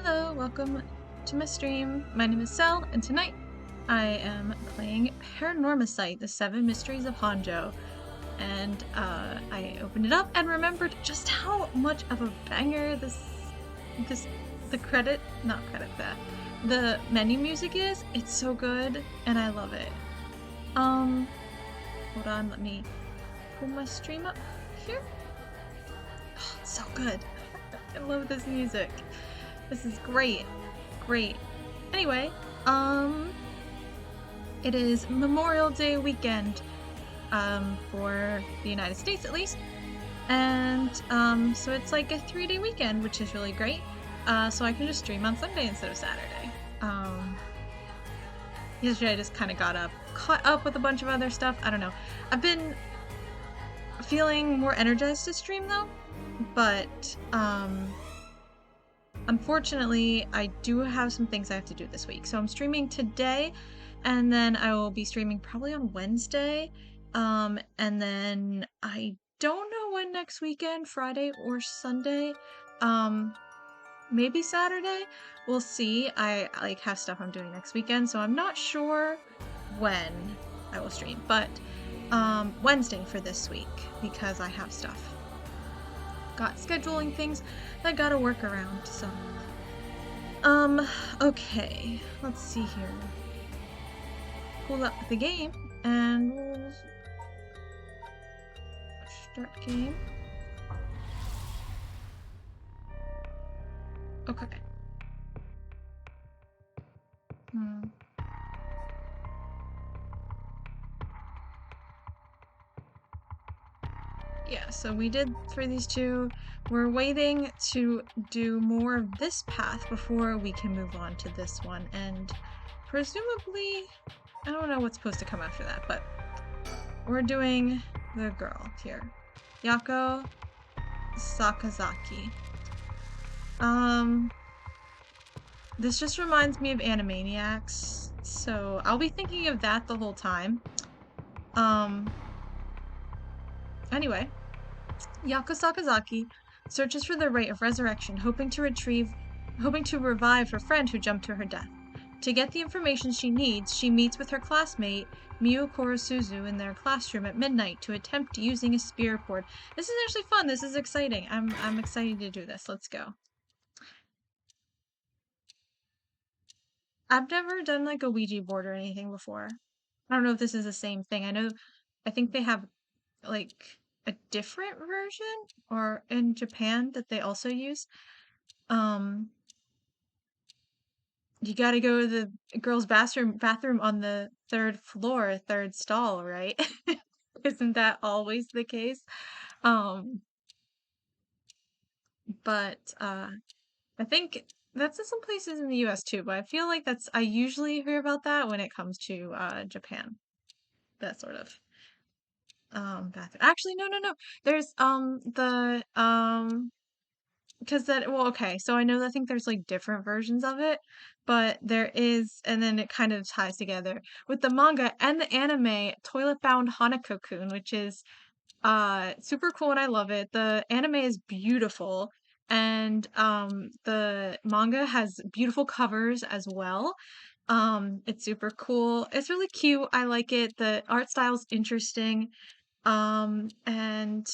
Hello, welcome to my stream. My name is Sel, and tonight I am playing Paranormasight, The Seven Mysteries of Honjo. And I opened it up and remembered just how much of a banger the menu music is. It's so good, and I love it. Hold on, let me pull my stream up here. Oh, it's so good. I love this music. This is great. Great. Anyway, it is Memorial Day weekend, for the United States at least. And, so it's like a 3-day weekend, which is really great. So I can just stream on Sunday instead of Saturday. Yesterday I just kind of caught up with a bunch of other stuff. I don't know. I've been feeling more energized to stream though, but, unfortunately, I do have some things I have to do this week. So I'm streaming today, and then I will be streaming probably on Wednesday. And then I don't know when next weekend, Friday or Sunday. Maybe Saturday. We'll see. I like have stuff I'm doing next weekend, so I'm not sure when I will stream, but Wednesday for this week because I have stuff. Got scheduling things that I gotta work around, so. Okay, let's see here. Pull up the game, and we'll start game. Okay. Yeah, so we did for these two. We're waiting to do more of this path before we can move on to this one, and presumably, I don't know what's supposed to come after that, but we're doing the girl here. Yako Sakazaki. This just reminds me of Animaniacs, so I'll be thinking of that the whole time. Anyway, Yako Sakazaki searches for the rite of resurrection, hoping to revive her friend who jumped to her death. To get the information she needs, she meets with her classmate Miu Korosuzu in their classroom at midnight to attempt using a spirit board. This is actually fun. This is exciting. I'm excited to do this. Let's go. I've never done like a Ouija board or anything before. I don't know if this is the same thing. I think they have like a different version or in Japan that they also use. You gotta go to the girls' bathroom on the third floor, third stall, right? Isn't that always the case? But I think that's in some places in the US too, but I feel like I usually hear about that when it comes to Japan. That sort of bathroom. Actually, no. There's because okay, so I think there's like different versions of it, but there is, and then it kind of ties together with the manga and the anime Toilet Bound Hanako-kun, which is super cool and I love it. The anime is beautiful, and the manga has beautiful covers as well. It's super cool. It's really cute. I like it. The art style's interesting. And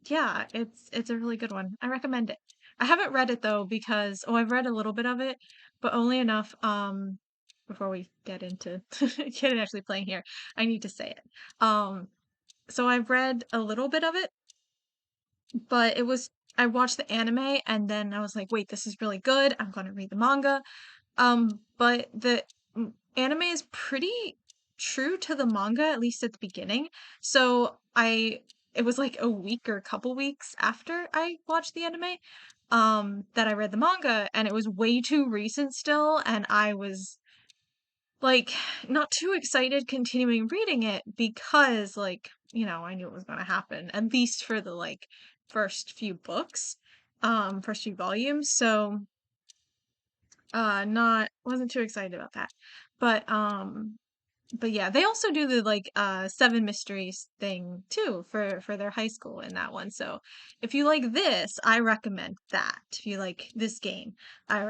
yeah, it's a really good one. I recommend it. I haven't read it though because I've read a little bit of it, but only enough before we get into get actually playing here. I need to say it. So I've read a little bit of it, but I watched the anime and then I was like, wait, this is really good. I'm going to read the manga. But the anime is pretty true to the manga, at least at the beginning. So it was like a week or a couple weeks after I watched the anime, that I read the manga, and it was way too recent still, and I was like not too excited continuing reading it because like, I knew it was going to happen, at least for the like first few books, first few volumes. So not wasn't too excited about that. But But yeah, they also do the like Seven Mysteries thing too for their high school in that one. So if you like this, I recommend that. If you like this game, I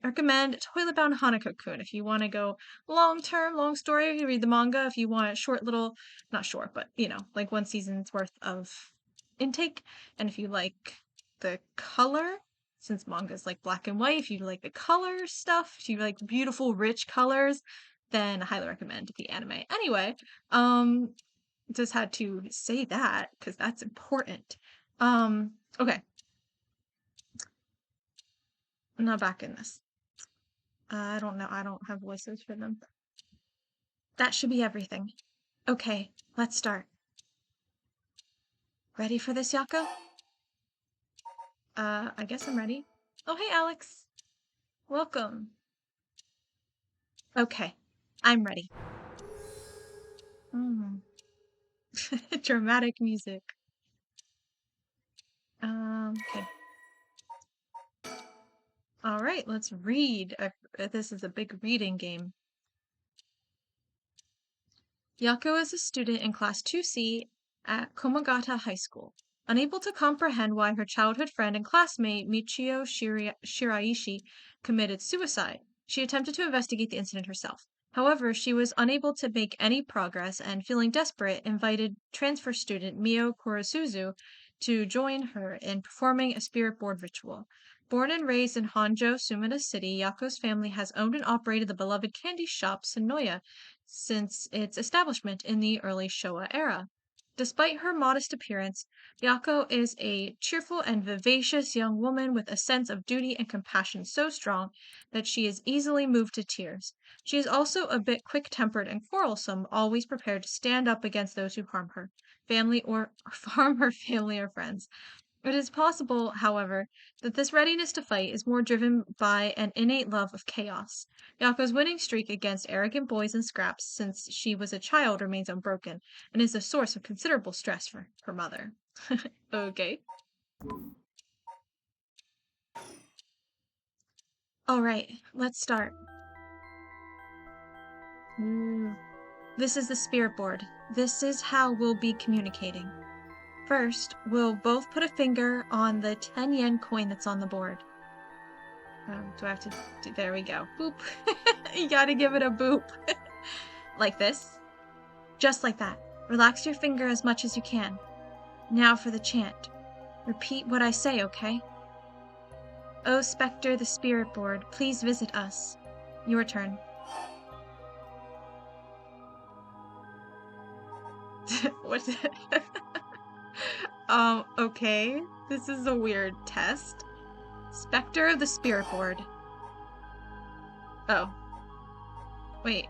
recommend Toilet Bound Hanako-kun. If you want to go long term, long story, you read the manga. If you want a short little, not short, but you know, like one season's worth of intake. And if you like the color, since manga's like black and white, if you like the color stuff, if you like beautiful, rich colors, then I highly recommend the anime. Anyway, just had to say that because that's important. Okay, I'm not back in this. I don't know. I don't have voices for them. That should be everything. Okay, let's start. Ready for this, Yako? I guess I'm ready. Oh, hey, Alex. Welcome. Okay, I'm ready. Mm. Dramatic music. Okay. All right, let's read. This is a big reading game. Yako is a student in Class 2C at Komagata High School. Unable to comprehend why her childhood friend and classmate Michio Shiraishi committed suicide, she attempted to investigate the incident herself. However, she was unable to make any progress and, feeling desperate, invited transfer student Mio Kurosuzu to join her in performing a spirit board ritual. Born and raised in Honjo, Sumida City, Yako's family has owned and operated the beloved candy shop Sonoya since its establishment in the early Showa era. Despite her modest appearance, Yako is a cheerful and vivacious young woman with a sense of duty and compassion so strong that she is easily moved to tears. She is also a bit quick-tempered and quarrelsome, always prepared to stand up against those who harm her, family or harm her family or friends. It is possible, however, that this readiness to fight is more driven by an innate love of chaos. Yako's winning streak against arrogant boys and scraps since she was a child remains unbroken, and is a source of considerable stress for her mother. Okay. Alright, let's start. This is the spirit board. This is how we'll be communicating. First, we'll both put a finger on the 10 yen coin that's on the board. Do I have to do, there we go. Boop. You gotta give it a boop. Like this. Just like that. Relax your finger as much as you can. Now for the chant. Repeat what I say, okay? Oh, Spectre the Spirit Board, please visit us. Your turn. What? Okay. This is a weird test. Spectre of the Spirit Board. Oh. Wait.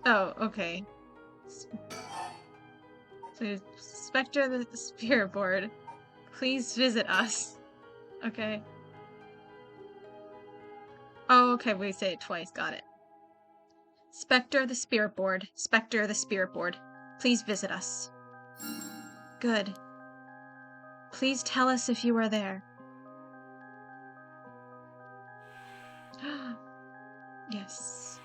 Oh, okay. So, Spectre of the Spirit Board, please visit us. Okay. Oh, okay, we say it twice, got it. Spectre of the Spirit Board, Spectre of the Spirit Board, please visit us. Good. Please tell us if you are there. Yes.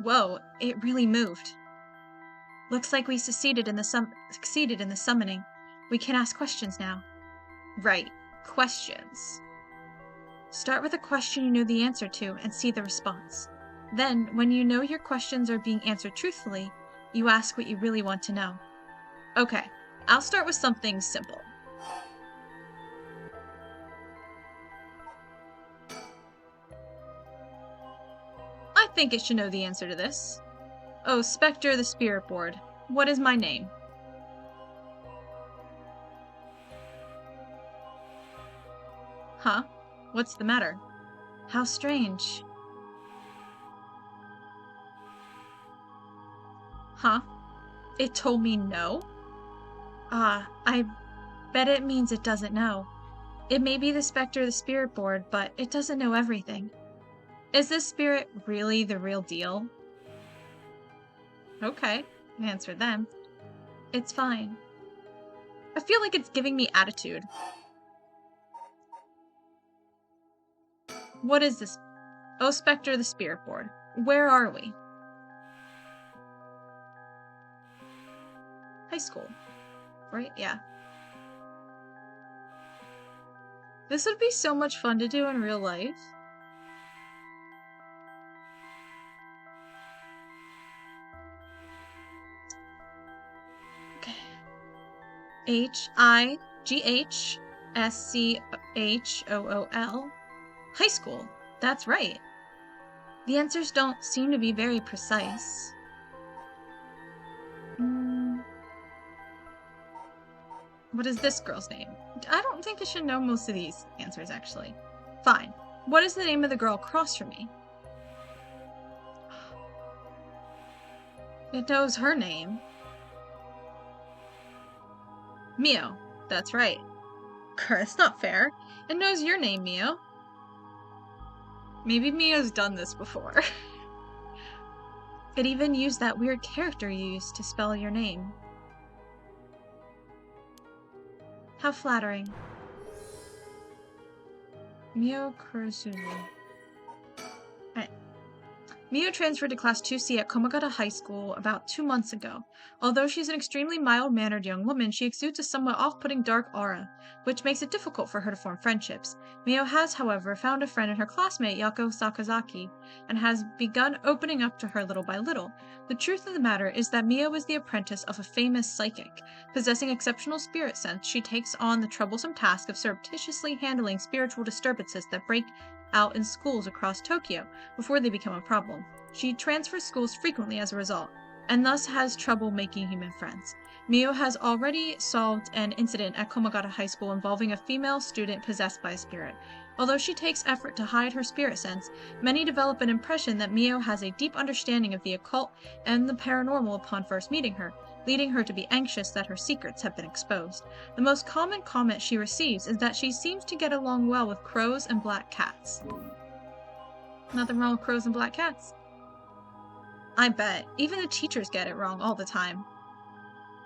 Whoa, it really moved. Looks like we succeeded in the summoning. We can ask questions now. Right, questions. Start with a question you know the answer to and see the response. Then, when you know your questions are being answered truthfully, you ask what you really want to know. Okay, I'll start with something simple. I think it should know the answer to this. Oh, Spectre the Spirit Board, what is my name? Huh? What's the matter? How strange. Huh? It told me no? I bet it means it doesn't know. It may be the Spectre of the Spirit Board, but it doesn't know everything. Is this spirit really the real deal? Okay, I answered them. It's fine. I feel like it's giving me attitude. What is this? Oh, Spectre of the Spirit Board. Where are we? high school. Right? Yeah. This would be so much fun to do in real life. Okay. Highschool. High school. That's right. The answers don't seem to be very precise. What is this girl's name? I don't think I should know most of these answers, actually. Fine. What is the name of the girl across from me? It knows her name. Mio. That's right. That's not fair. It knows your name, Mio. Maybe Mio's done this before. It even used that weird character you used to spell your name. How flattering. Mio Kurosumi. Right. Mio transferred to Class 2C at Komagata High School about 2 months ago. Although she's an extremely mild-mannered young woman, she exudes a somewhat off-putting dark aura, which makes it difficult for her to form friendships. Mio has, however, found a friend in her classmate Yako Sakazaki, and has begun opening up to her little by little. The truth of the matter is that Mio is the apprentice of a famous psychic. Possessing exceptional spirit sense, she takes on the troublesome task of surreptitiously handling spiritual disturbances that break out in schools across Tokyo before they become a problem. She transfers schools frequently as a result, and thus has trouble making human friends. Mio has already solved an incident at Komagata High School involving a female student possessed by a spirit. Although she takes effort to hide her spirit sense, many develop an impression that Mio has a deep understanding of the occult and the paranormal upon first meeting her, leading her to be anxious that her secrets have been exposed. The most common comment she receives is that she seems to get along well with crows and black cats. Nothing wrong with crows and black cats. I bet. Even the teachers get it wrong all the time.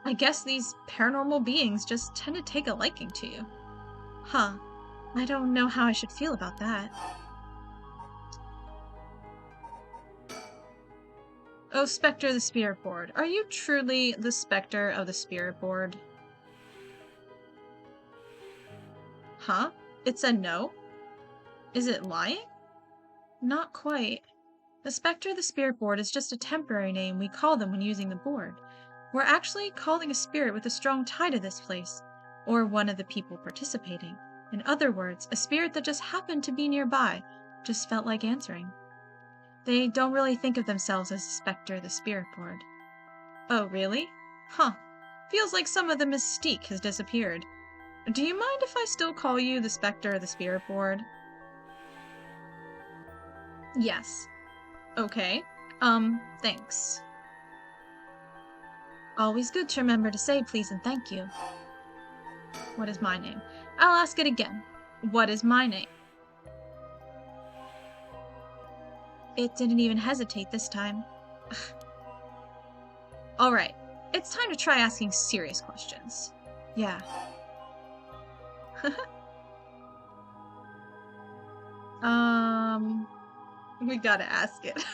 I guess these paranormal beings just tend to take a liking to you. Huh. I don't know how I should feel about that. Oh, Spectre of the Spirit Board. Are you truly the Spectre of the Spirit Board? Huh? It said no? Is it lying? Not quite. The Spectre of the Spirit Board is just a temporary name we call them when using the board. We're actually calling a spirit with a strong tie to this place, or one of the people participating. In other words, a spirit that just happened to be nearby, just felt like answering. They don't really think of themselves as the Spectre of the Spirit Board. Oh, really? Huh. Feels like some of the mystique has disappeared. Do you mind if I still call you the Spectre of the Spirit Board? Yes. Okay. Thanks. Always good to remember to say please and thank you. What is my name? I'll ask it again. What is my name? It didn't even hesitate this time. Alright, it's time to try asking serious questions. Yeah. We gotta ask it.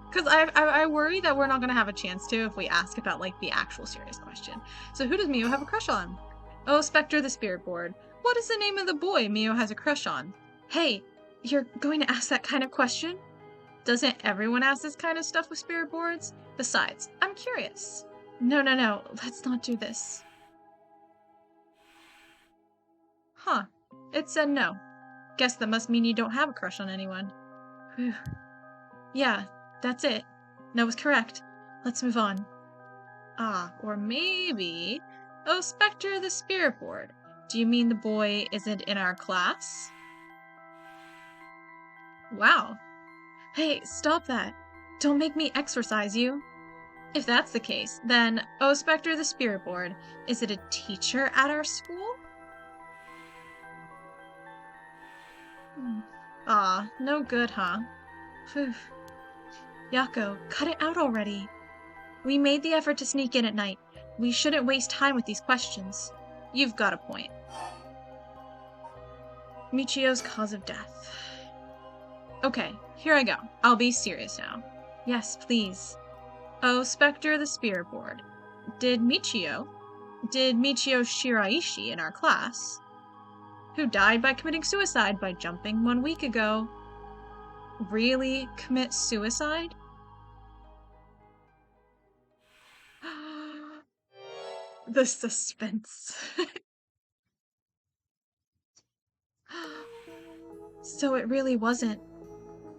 Because I worry that we're not gonna have a chance to if we ask about, like, the actual serious question. So who does Mio have a crush on? Oh, Spectre the Spirit Board. What is the name of the boy Mio has a crush on? Hey, you're going to ask that kind of question? Doesn't everyone ask this kind of stuff with spirit boards? Besides, I'm curious. No, let's not do this. Huh. It said no. Guess that must mean you don't have a crush on anyone. Whew. Yeah, that's it. No was correct. Let's move on. Ah, or maybe... Oh, Spectre the Spirit Board. Do you mean the boy isn't in our class? Wow. Hey, stop that. Don't make me exorcise you. If that's the case, then, oh, Spectre the Spirit Board, is it a teacher at our school? Ah, no good, huh? Phew. Yako, cut it out already. We made the effort to sneak in at night. We shouldn't waste time with these questions. You've got a point. Michio's cause of death. Okay, here I go. I'll be serious now. Yes, please. Oh, Spectre the Spirit Board. Did Michio Shiraishi in our class, who died by committing suicide by jumping 1 week ago, really commit suicide? The suspense. So it really wasn't.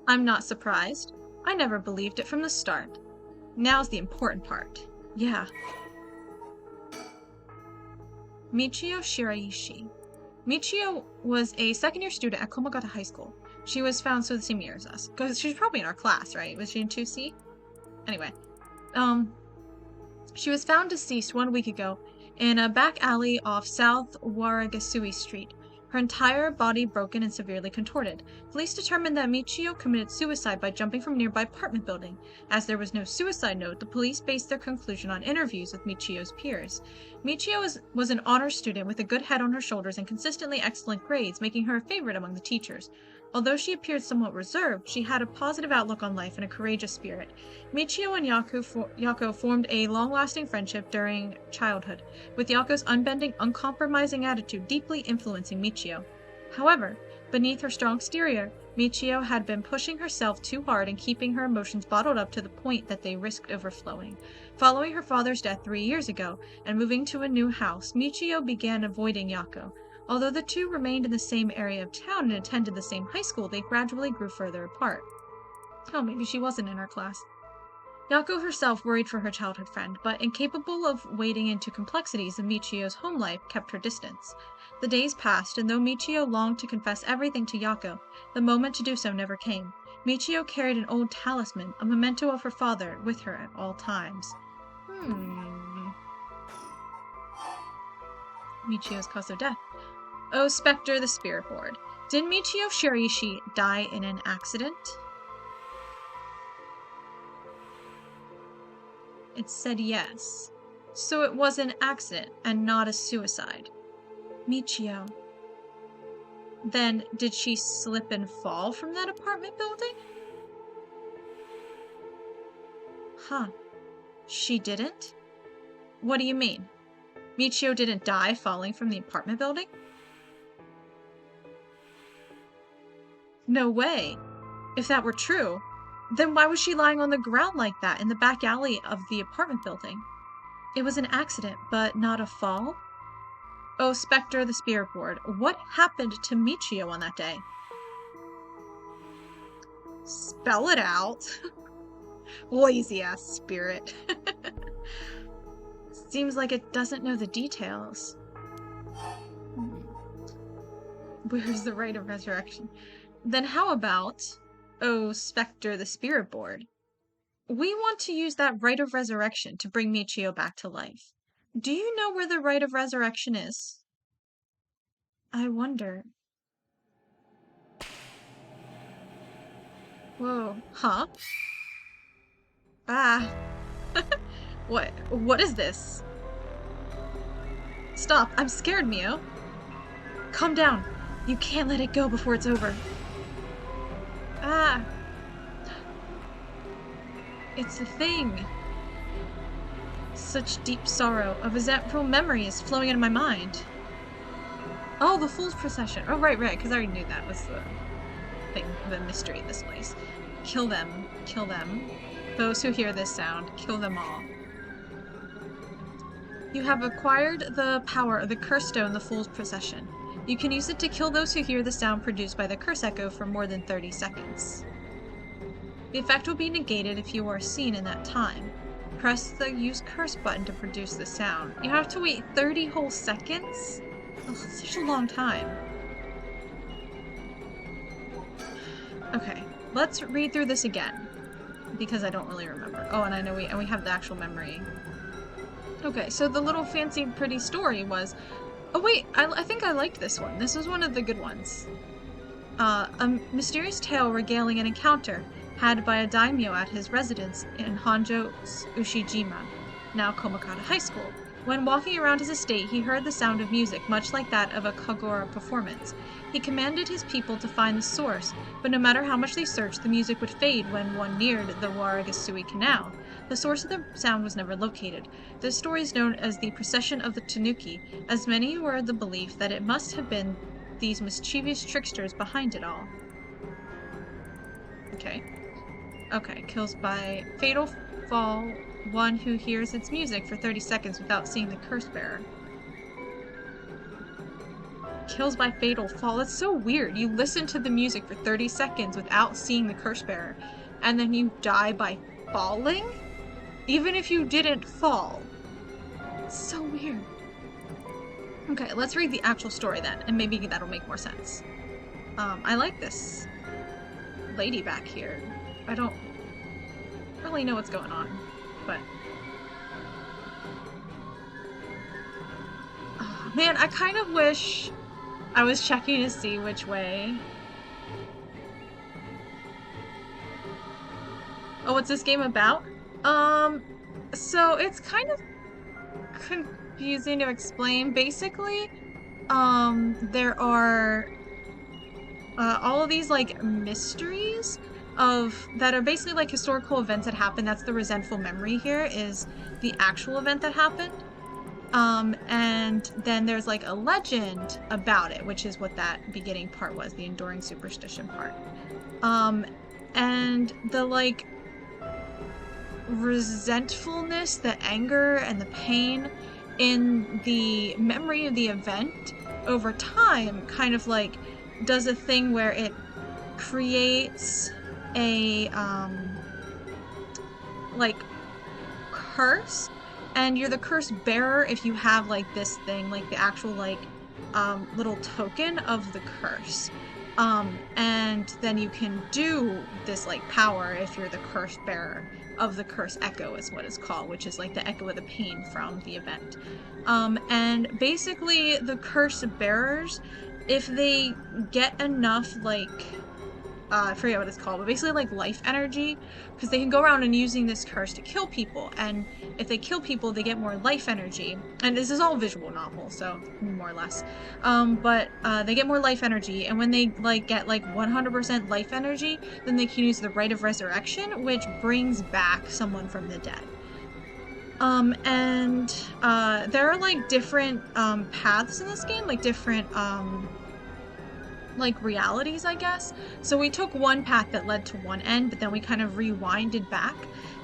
I'm not surprised. I never believed it from the start. Now's the important part. Yeah. Michio Shiraishi. Michio was a second-year student at Komagata High School. She was found the same year as us. Because she's probably in our class, right? Was she in 2C? Anyway. She was found deceased 1 week ago in a back alley off South Waragasui Street. Her entire body broken and severely contorted. Police determined that Michio committed suicide by jumping from a nearby apartment building. As there was no suicide note, the police based their conclusion on interviews with Michio's peers. Michio was an honor student with a good head on her shoulders and consistently excellent grades, making her a favorite among the teachers. Although she appeared somewhat reserved, she had a positive outlook on life and a courageous spirit. Michio and Yako formed a long-lasting friendship during childhood, with Yako's unbending, uncompromising attitude deeply influencing Michio. However, beneath her strong exterior, Michio had been pushing herself too hard and keeping her emotions bottled up to the point that they risked overflowing. Following her father's death 3 years ago and moving to a new house, Michio began avoiding Yako. Although the two remained in the same area of town and attended the same high school, they gradually grew further apart. Oh, maybe she wasn't in our class. Yako herself worried for her childhood friend, but incapable of wading into complexities of Michio's home life, kept her distance. The days passed, and though Michio longed to confess everything to Yako, the moment to do so never came. Michio carried an old talisman, a memento of her father, with her at all times. Michio's cause of death. Oh, Spectre the Spirit Board. Did Michio Shiraishi die in an accident? It said yes. So it was an accident and not a suicide. Michio. Then did she slip and fall from that apartment building? Huh. She didn't? What do you mean? Michio didn't die falling from the apartment building? No way. If that were true, then why was she lying on the ground like that in the back alley of the apartment building? It was an accident, but not a fall? Oh, Spectre the Spirit Board, what happened to Michio on that day? Spell it out. Lazy-ass spirit. Seems like it doesn't know the details. Where's the rite of resurrection? Then how about, oh, Spectre the Spirit Board? We want to use that rite of resurrection to bring Michio back to life. Do you know where the rite of resurrection is? I wonder. Whoa, huh? Ah. What is this? Stop, I'm scared, Mio. Calm down. You can't let it go before it's over. Ah. It's a thing. Such deep sorrow, a resentful memory is flowing into my mind. Oh, the Fool's Procession. Oh, right, because I already knew that was the thing, the mystery of this place. Kill them. Kill them. Those who hear this sound, kill them all. You have acquired the power of the Curse Stone, the Fool's Procession. You can use it to kill those who hear the sound produced by the curse echo for more than 30 seconds. The effect will be negated if you are seen in that time. Press the Use Curse button to produce the sound. You have to wait 30 whole seconds? Ugh, such a long time. Okay, let's read through this again, because I don't really remember. Oh, and I know we have the actual memory. Okay, so the little fancy pretty story was... Oh wait, I think I liked this one. This was one of the good ones. A mysterious tale regaling an encounter had by a daimyo at his residence in Honjo Ushijima, now Komagata High School. When walking around his estate, he heard the sound of music much like that of a kagura performance. He commanded his people to find the source, but no matter how much they searched, the music would fade when one neared the Waragasui Canal. The source of the sound was never located. This story is known as the Procession of the Tanuki, as many were of the belief that it must have been these mischievous tricksters behind it all. Okay. Okay, kills by fatal fall one who hears its music for 30 seconds without seeing the curse bearer. Kills by fatal fall. That's so weird. You listen to the music for 30 seconds without seeing the curse bearer, and then you die by falling? Even if you didn't fall. It's so weird. Okay, let's read the actual story then, and maybe that'll make more sense. I like this lady back here. I don't really know what's going on, but... Oh, man, I kind of wish I was checking to see which way. Oh, what's this game about? So it's kind of confusing to explain. Basically, there are all of these like mysteries that are basically like historical events that happened. That's the resentful memory here, is the actual event that happened. And then there's like a legend about it, which is what that beginning part was, the enduring superstition part. And the like resentfulness, the anger, and the pain in the memory of the event over time kind of like does a thing where it creates a like curse, and you're the curse bearer if you have like this thing, like the actual like little token of the curse. And then you can do this like power if you're the curse bearer of the curse echo, is what it's called, which is like the echo of the pain from the event. And basically the curse bearers, if they get enough like I forget what it's called, but basically like life energy, because they can go around and using this curse to kill people, and if they kill people they get more life energy, and this is all visual novel, so more or less, but they get more life energy, and when they like get like 100% life energy, then they can use the Rite of Resurrection, which brings back someone from the dead. And there are like different paths in this game, like different like realities, I guess. So we took one path that led to one end, but then we kind of rewinded back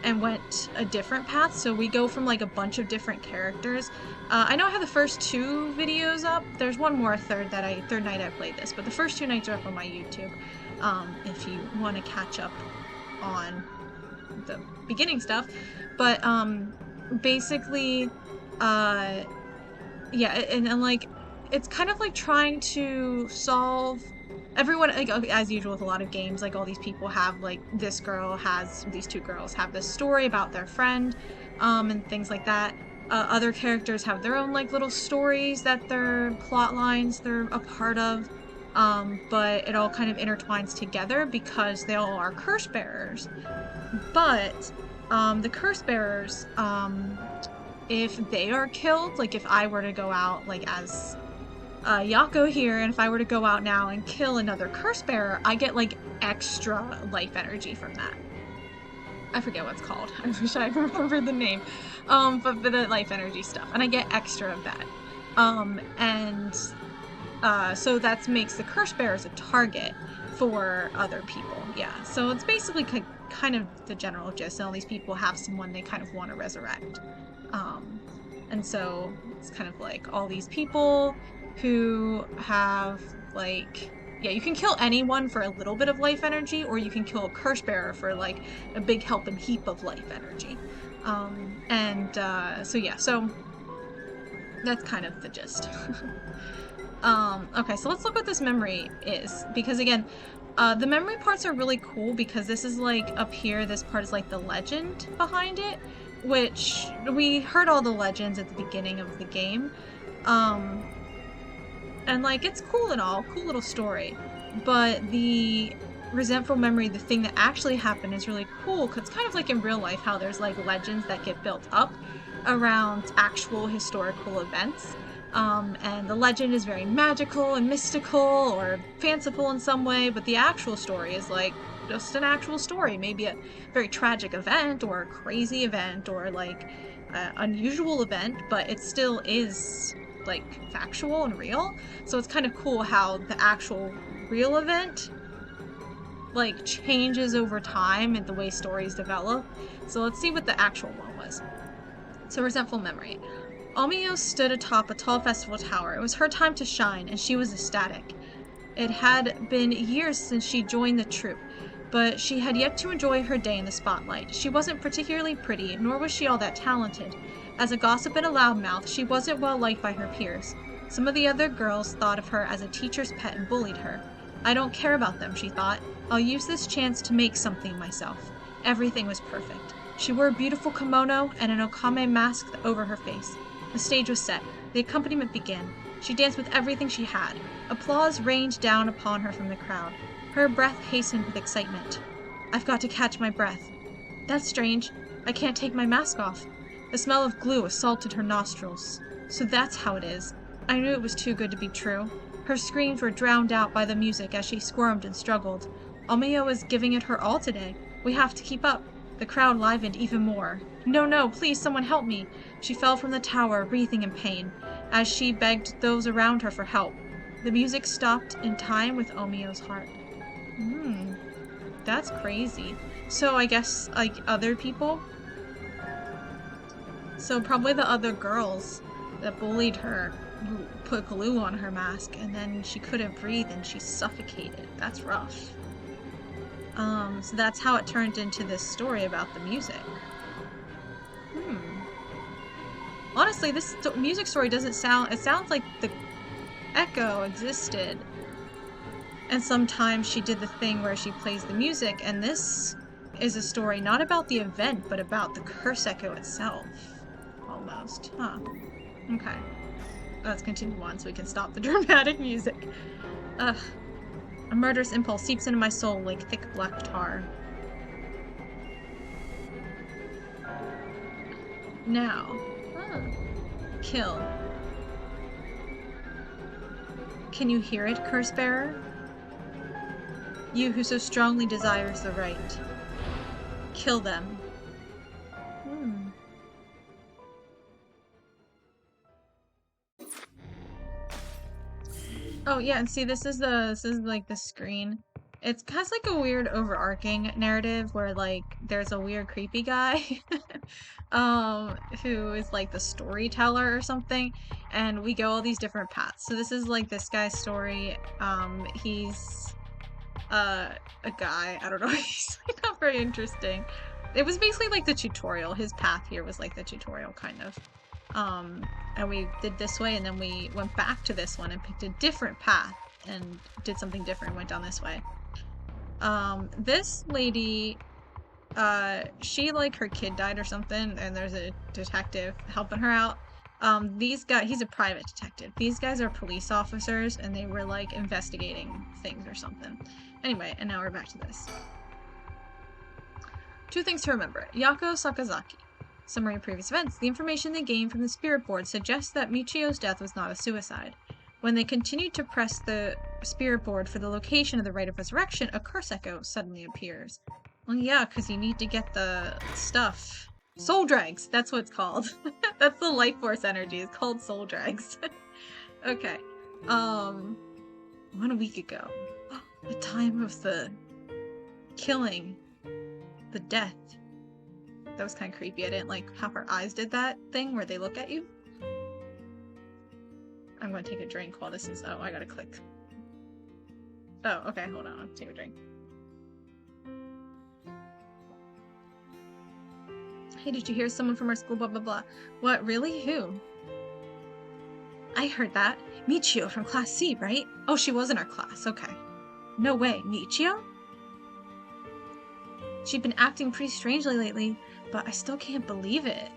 and went a different path. So we go from like a bunch of different characters. I know I have the first 2 videos up. There's one more third night I played this, but the first 2 nights are up on my YouTube. If you want to catch up on the beginning stuff. But basically, yeah, and like, it's kind of like trying to solve everyone, like, as usual with a lot of games, like all these people have like these 2 girls have this story about their friend, and things like that. Other characters have their own like little stories that their plot lines they're a part of, but it all kind of intertwines together because they all are curse bearers. But the curse bearers, if they are killed, like if I were to go out like as Yako here, and if I were to go out now and kill another curse bearer, I get like extra life energy from that. I forget what it's called. I wish I remembered the name. But for the life energy stuff, and I get extra of that. So that makes the curse bearers a target for other people. Yeah, so it's basically kind of the general gist. All these people have someone they kind of want to resurrect. And so it's kind of like all these people who have like, yeah, you can kill anyone for a little bit of life energy, or you can kill a curse bearer for like a big helping heap of life energy. So yeah, so that's kind of the gist. Okay, so let's look what this memory is, because again, the memory parts are really cool because this is like up here, this part is like the legend behind it, which we heard all the legends at the beginning of the game. And like, it's cool and all, cool little story, but the resentful memory, the thing that actually happened, is really cool because it's kind of like in real life how there's like legends that get built up around actual historical events. And the legend is very magical and mystical or fanciful in some way, but the actual story is like just an actual story, maybe a very tragic event or a crazy event or like unusual event, but it still is like factual and real. So it's kind of cool how the actual real event like changes over time and the way stories develop. So let's see what the actual one was. So resentful memory. Omio stood atop a tall festival tower. It was her time to shine, and she was ecstatic. It had been years since she joined the troupe, but she had yet to enjoy her day in the spotlight. She wasn't particularly pretty, nor was she all that talented. As a gossip and a loudmouth, she wasn't well liked by her peers. Some of the other girls thought of her as a teacher's pet and bullied her. I don't care about them, she thought. I'll use this chance to make something myself. Everything was perfect. She wore a beautiful kimono and an okame mask over her face. The stage was set. The accompaniment began. She danced with everything she had. Applause rained down upon her from the crowd. Her breath hastened with excitement. I've got to catch my breath. That's strange. I can't take my mask off. The smell of glue assaulted her nostrils. So that's how it is. I knew it was too good to be true. Her screams were drowned out by the music as she squirmed and struggled. Omio is giving it her all today. We have to keep up. The crowd livened even more. No, no, please, someone help me. She fell from the tower, wreathing in pain, as she begged those around her for help. The music stopped in time with Omio's heart. That's crazy. So I guess, like, other people? So probably the other girls that bullied her put glue on her mask, and then she couldn't breathe and she suffocated. That's rough. So that's how it turned into this story about the music. Honestly, this music story doesn't sound... It sounds like the Echo existed. And sometimes she did the thing where she plays the music, and this is a story not about the event, but about the Curse Echo itself. Almost. Huh. Okay. Let's continue on so we can stop the dramatic music. Ugh. A murderous impulse seeps into my soul like thick black tar. Now. Kill. Can you hear it, Curse Bearer? You who so strongly desires the right. Kill them. Oh yeah, and see, this is like the screen. It has like a weird overarching narrative where like there's a weird creepy guy who is like the storyteller or something, and we go all these different paths. So this is like this guy's story. He's a guy, I don't know, he's like not very interesting. It was basically like the tutorial. His path here was like the tutorial kind of. And we did this way, and then we went back to this one and picked a different path and did something different, went down this way. This lady, she, like, her kid died or something, and there's a detective helping her out. These guys, he's a private detective. These guys are police officers, and they were, like, investigating things or something. Anyway, and now we're back to this. 2 things to remember. Yako Sakazaki. Summary of previous events. The information they gained from the spirit board suggests that Michio's death was not a suicide. When they continued to press the spirit board for the location of the Rite of Resurrection, a Curse Echo suddenly appears. Well, yeah, because you need to get the stuff. Soul Dregs! That's what it's called. That's the life force energy. It's called Soul Dregs. Okay. 1 week ago. The time of the killing. The death. That was kind of creepy. I didn't like how her eyes did that thing where they look at you. I'm going to take a drink while this is... Oh, I gotta click. Oh, okay, hold on. I'll take a drink. Hey, did you hear someone from our school? Blah, blah, blah. What? Really? Who? I heard that. Michio from Class C, right? Oh, she was in our class. Okay. No way. Michio? She'd been acting pretty strangely lately, but I still can't believe it.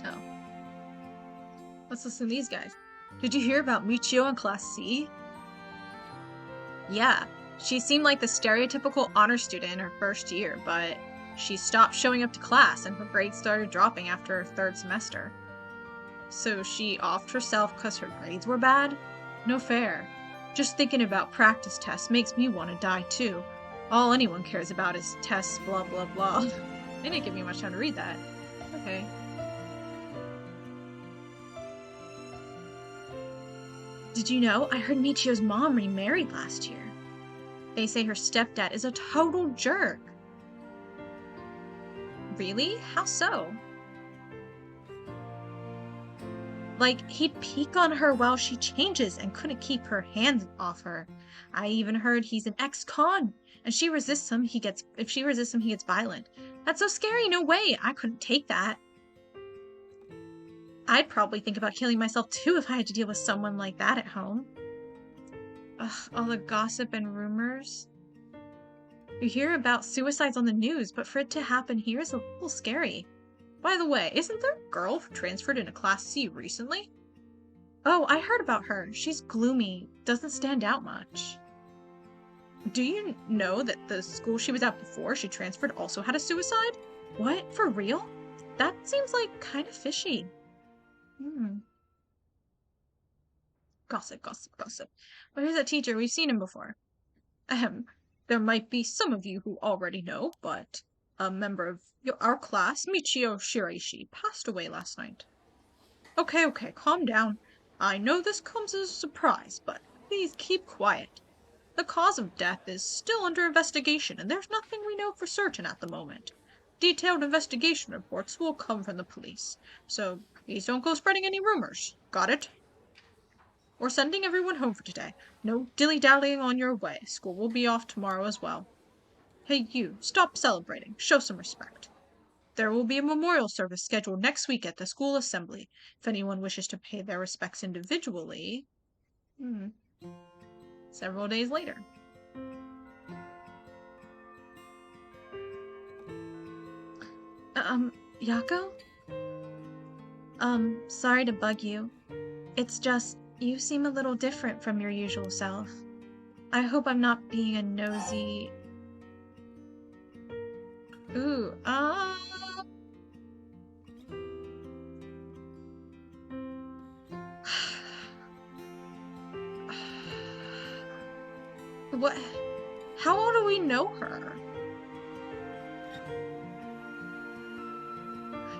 Oh. Let's listen to these guys. Did you hear about Michio in Class C? Yeah, she seemed like the stereotypical honor student in her first year, but she stopped showing up to class and her grades started dropping after her 3rd semester. So she offed herself because her grades were bad? No fair. Just thinking about practice tests makes me want to die too. All anyone cares about is tests, blah blah blah. They didn't give me much time to read that. Okay. Did you know? I heard Michio's mom remarried last year. They say her stepdad is a total jerk. Really? How so? Like, he'd peek on her while she changes and couldn't keep her hands off her. I even heard he's an ex-con, and if she resists him, he gets violent. That's so scary, no way, I couldn't take that. I'd probably think about killing myself too if I had to deal with someone like that at home. Ugh, all the gossip and rumors. You hear about suicides on the news, but for it to happen here is a little scary. By the way, isn't there a girl who transferred into Class C recently? Oh, I heard about her. She's gloomy, doesn't stand out much. Do you know that the school she was at before she transferred also had a suicide? What? For real? That seems like kind of fishy. Gossip, gossip, gossip. Well, here's that teacher. We've seen him before. Ahem. There might be some of you who already know, but a member of our class, Michio Shiraishi, passed away last night. Okay, calm down. I know this comes as a surprise, but please keep quiet. The cause of death is still under investigation, and there's nothing we know for certain at the moment. Detailed investigation reports will come from the police, so please don't go spreading any rumors. Got it? We're sending everyone home for today. No dilly-dallying on your way. School will be off tomorrow as well. Hey, you, stop celebrating. Show some respect. There will be a memorial service scheduled next week at the school assembly. If anyone wishes to pay their respects individually... Several days later. Yako? Sorry to bug you. It's just, you seem a little different from your usual self. I hope I'm not being a nosy... Ooh, What? How old do we know her?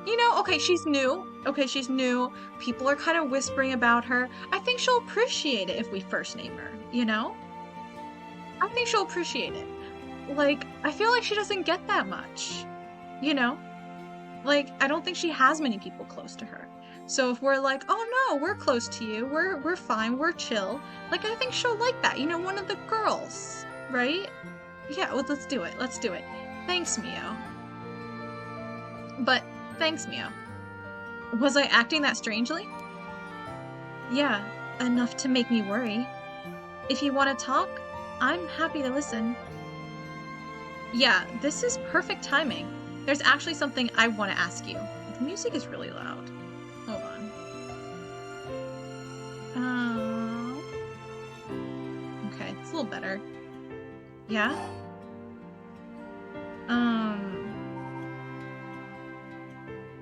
You know, okay, she's new. People are kind of whispering about her. I think she'll appreciate it if we first name her, you know? I think she'll appreciate it. Like, I feel like she doesn't get that much, you know? Like, I don't think she has many people close to her. So if we're like, oh no, we're close to you, we're fine, we're chill, like, I think she'll like that, you know, one of the girls, right? Yeah, well, let's do it. Thanks, Mio. But, thanks, Mio. Was I acting that strangely? Yeah, enough to make me worry. If you want to talk, I'm happy to listen. Yeah, this is perfect timing. There's actually something I want to ask you. The music is really loud. Hold on. Okay, it's a little better. Yeah?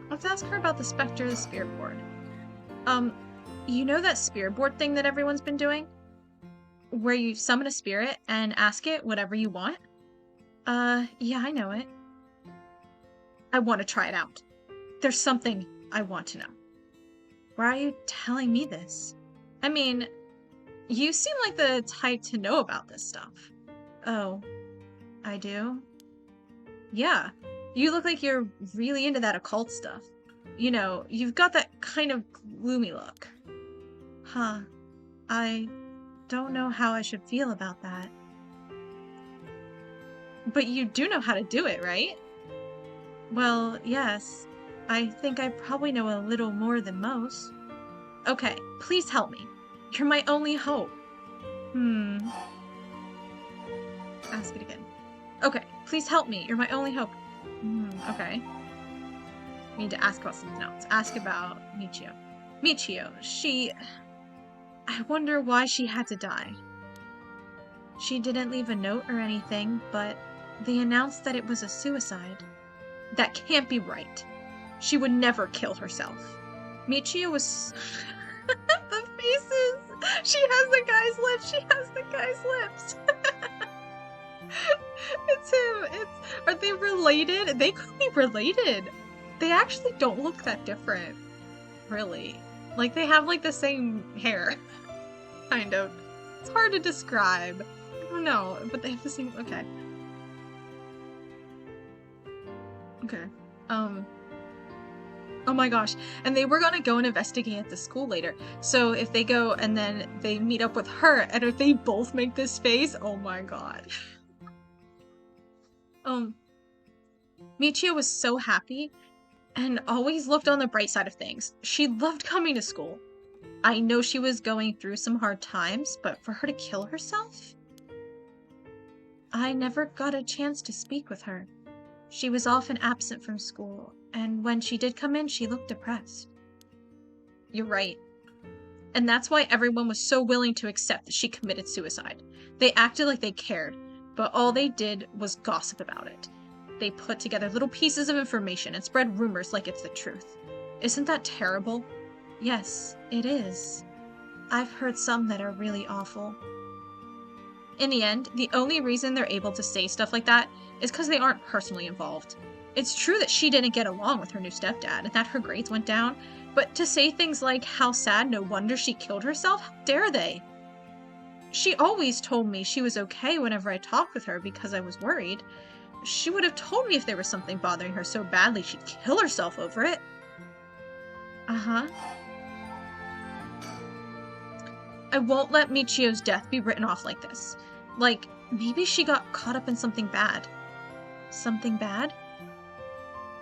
Let's ask her about the Spectre of the Spirit Board. You know that spirit board thing that everyone's been doing? Where you summon a spirit and ask it whatever you want? Yeah, I know it. I want to try it out. There's something I want to know. Why are you telling me this? I mean, you seem like the type to know about this stuff. Oh, I do? Yeah, you look like you're really into that occult stuff. You know, you've got that kind of gloomy look. Huh. I don't know how I should feel about that. But you do know how to do it, right? Well, yes. I think I probably know a little more than most. Okay, please help me. You're my only hope. Ask it again. Okay, please help me. You're my only hope. Okay. We need to ask about something else. Ask about Michio. Michio, I wonder why she had to die. She didn't leave a note or anything, but they announced that it was a suicide. That can't be right. She would never kill herself. Michio was the faces. She has the guy's lips. She has the guy's lips. It's him. Are they related? They could be related. They actually don't look that different, really. Like they have like the same hair, kind of. It's hard to describe. I don't know, but they have the same. Okay. Okay. Um. Oh my gosh. And they were gonna go and investigate at the school later. So if they go and then they meet up with her, and if they both make this face, oh my god. Um, Michio was so happy and always looked on the bright side of things. She loved coming to school. I know she was going through some hard times, but for her to kill herself? I never got a chance to speak with her. She was often absent from school, and when she did come in, she looked depressed. You're right. And that's why everyone was so willing to accept that she committed suicide. They acted like they cared, but all they did was gossip about it. They put together little pieces of information and spread rumors like it's the truth. Isn't that terrible? Yes, it is. I've heard some that are really awful. In the end, the only reason they're able to say stuff like that is because they aren't personally involved. It's true that she didn't get along with her new stepdad and that her grades went down, but to say things like, how sad, no wonder she killed herself, how dare they? She always told me she was okay whenever I talked with her because I was worried. She would have told me if there was something bothering her so badly she'd kill herself over it. Uh-huh. I won't let Michio's death be written off like this. Like, maybe she got caught up in something bad. Something bad?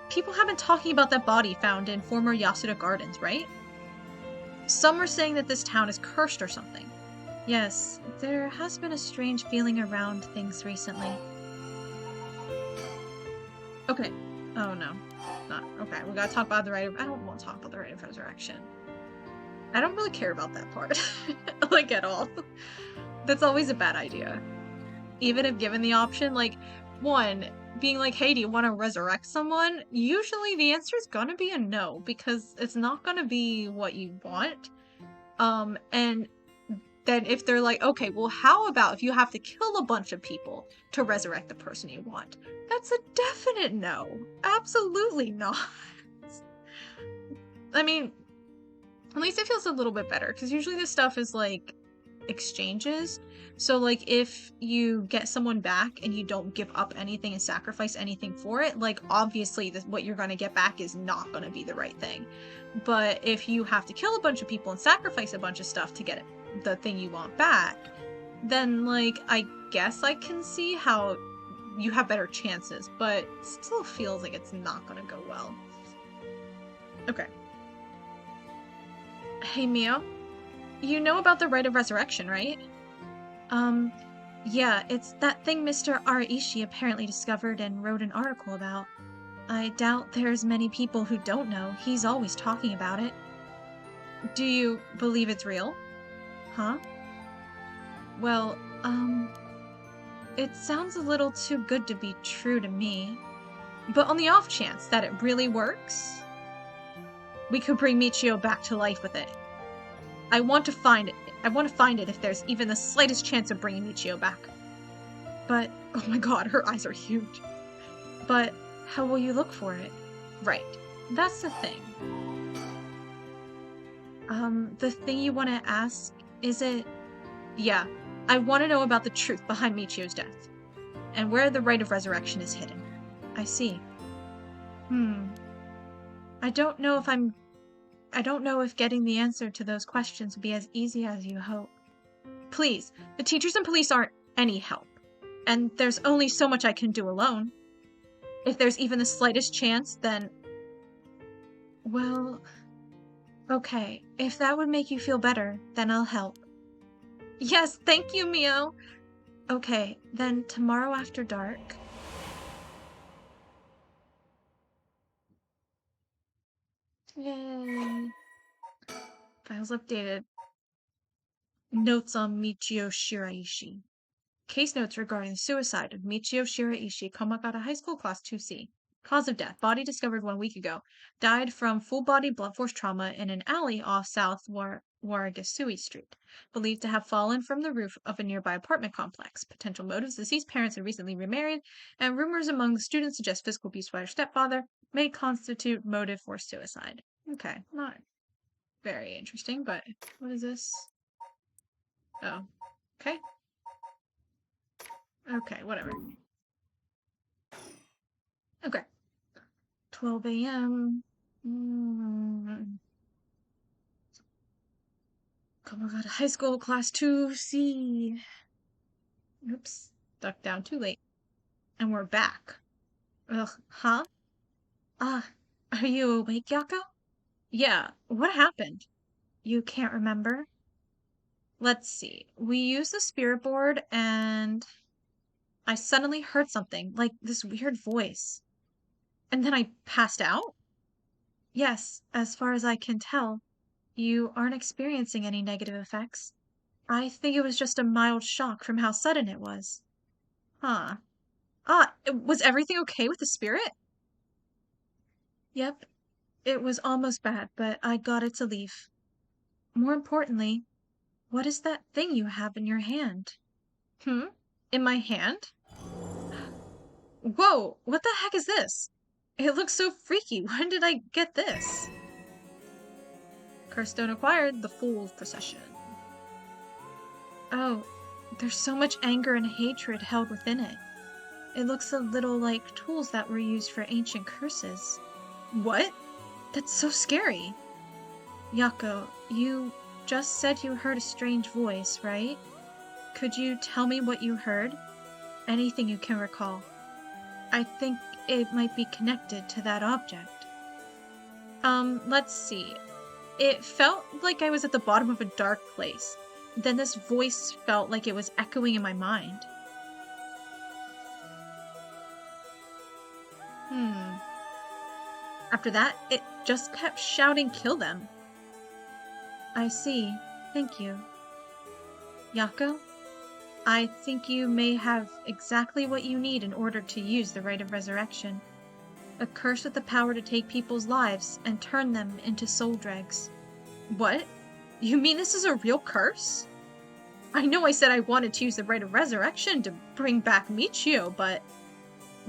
People have been talking about that body found in former Yasuda Gardens, right? Some are saying that this town is cursed or something. Yes, there has been a strange feeling around things recently. Okay. Oh no. Not okay. We gotta talk about the right of I don't want to talk about the right of resurrection. I don't really care about that part. Like at all. That's always a bad idea. Even if given the option, like, one, being like, hey, do you want to resurrect someone? Usually the answer is gonna be a no, because it's not gonna be what you want. And then if they're like, okay, well, how about if you have to kill a bunch of people to resurrect the person you want? That's a definite no. Absolutely not. I mean, at least it feels a little bit better, because usually this stuff is like exchanges. So like if you get someone back and you don't give up anything and sacrifice anything for it, like obviously what you're going to get back is not going to be the right thing. But if you have to kill a bunch of people and sacrifice a bunch of stuff to get the thing you want back, then like I guess I can see how you have better chances, but it still feels like it's not going to go well. Okay. Hey Mio, you know about the rite of resurrection, right? Yeah, it's that thing Mr. Araishi apparently discovered and wrote an article about. I doubt there's many people who don't know. He's always talking about it. Do you believe it's real? Huh? Well, it sounds a little too good to be true to me. But on the off chance that it really works, we could bring Michio back to life with it. I want to find it. I want to find it if there's even the slightest chance of bringing Michio back. But, oh my god, her eyes are huge. But, how will you look for it? Right. That's the thing. The thing you want to ask, is it... Yeah, I want to know about the truth behind Michio's death. And where the rite of resurrection is hidden. I see. I don't know if getting the answer to those questions will be as easy as you hope. Please, the teachers and police aren't any help. And there's only so much I can do alone. If there's even the slightest chance, then... Well... Okay, if that would make you feel better, then I'll help. Yes, thank you, Mio! Okay, then tomorrow after dark... Yay! Files updated. Notes on Michio Shiraishi. Case notes regarding the suicide of Michio Shiraishi, Komagata High School Class 2C. Cause of death. Body discovered 1 week ago. Died from full-body blunt force trauma in an alley off South Waragasui Street. Believed to have fallen from the roof of a nearby apartment complex. Potential motives. Deceased parents had recently remarried, and rumors among the students suggest physical abuse by her stepfather may constitute motive for suicide. Okay, not very interesting, but what is this? Oh, okay. Okay, whatever. Okay. 12 a.m. Oh my god, high school class 2C. Oops, ducked down too late. And we're back. Ugh, huh? Ah, are you awake, Yako? Yeah, what happened? You can't remember? Let's see. We used the spirit board and I suddenly heard something, like this weird voice. And then I passed out? Yes, as far as I can tell. You aren't experiencing any negative effects. I think it was just a mild shock from how sudden it was. Huh. Ah, was everything okay with the spirit? Yep, it was almost bad, but I got it to leave. More importantly, what is that thing you have in your hand? Hmm? In my hand? Whoa, what the heck is this? It looks so freaky. When did I get this? Curse stone acquired, the Fool's Procession. Oh, there's so much anger and hatred held within it. It looks a little like tools that were used for ancient curses. What? That's so scary. Yako, you just said you heard a strange voice, right? Could you tell me what you heard? Anything you can recall. I think it might be connected to that object. Let's see. It felt like I was at the bottom of a dark place. Then this voice felt like it was echoing in my mind. After that, it just kept shouting, "Kill them." I see. Thank you. Yako? I think you may have exactly what you need in order to use the Rite of Resurrection. A curse with the power to take people's lives and turn them into soul dregs. What? You mean this is a real curse? I know I said I wanted to use the Rite of Resurrection to bring back Michio, but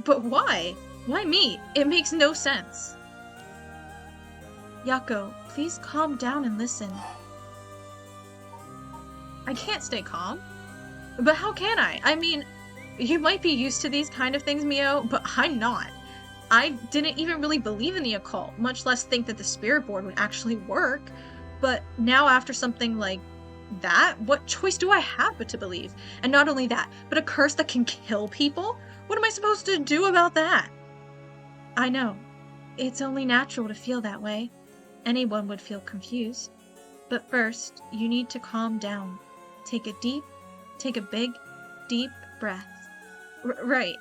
why? Why me? It makes no sense. Yako, please calm down and listen. I can't stay calm. But how can I? I mean, you might be used to these kind of things, Mio, but I'm not. I didn't even really believe in the occult, much less think that the spirit board would actually work. But now after something like that, what choice do I have but to believe? And not only that, but a curse that can kill people? What am I supposed to do about that? I know. It's only natural to feel that way. Anyone would feel confused. But first, you need to calm down. Take a big, deep breath. Right.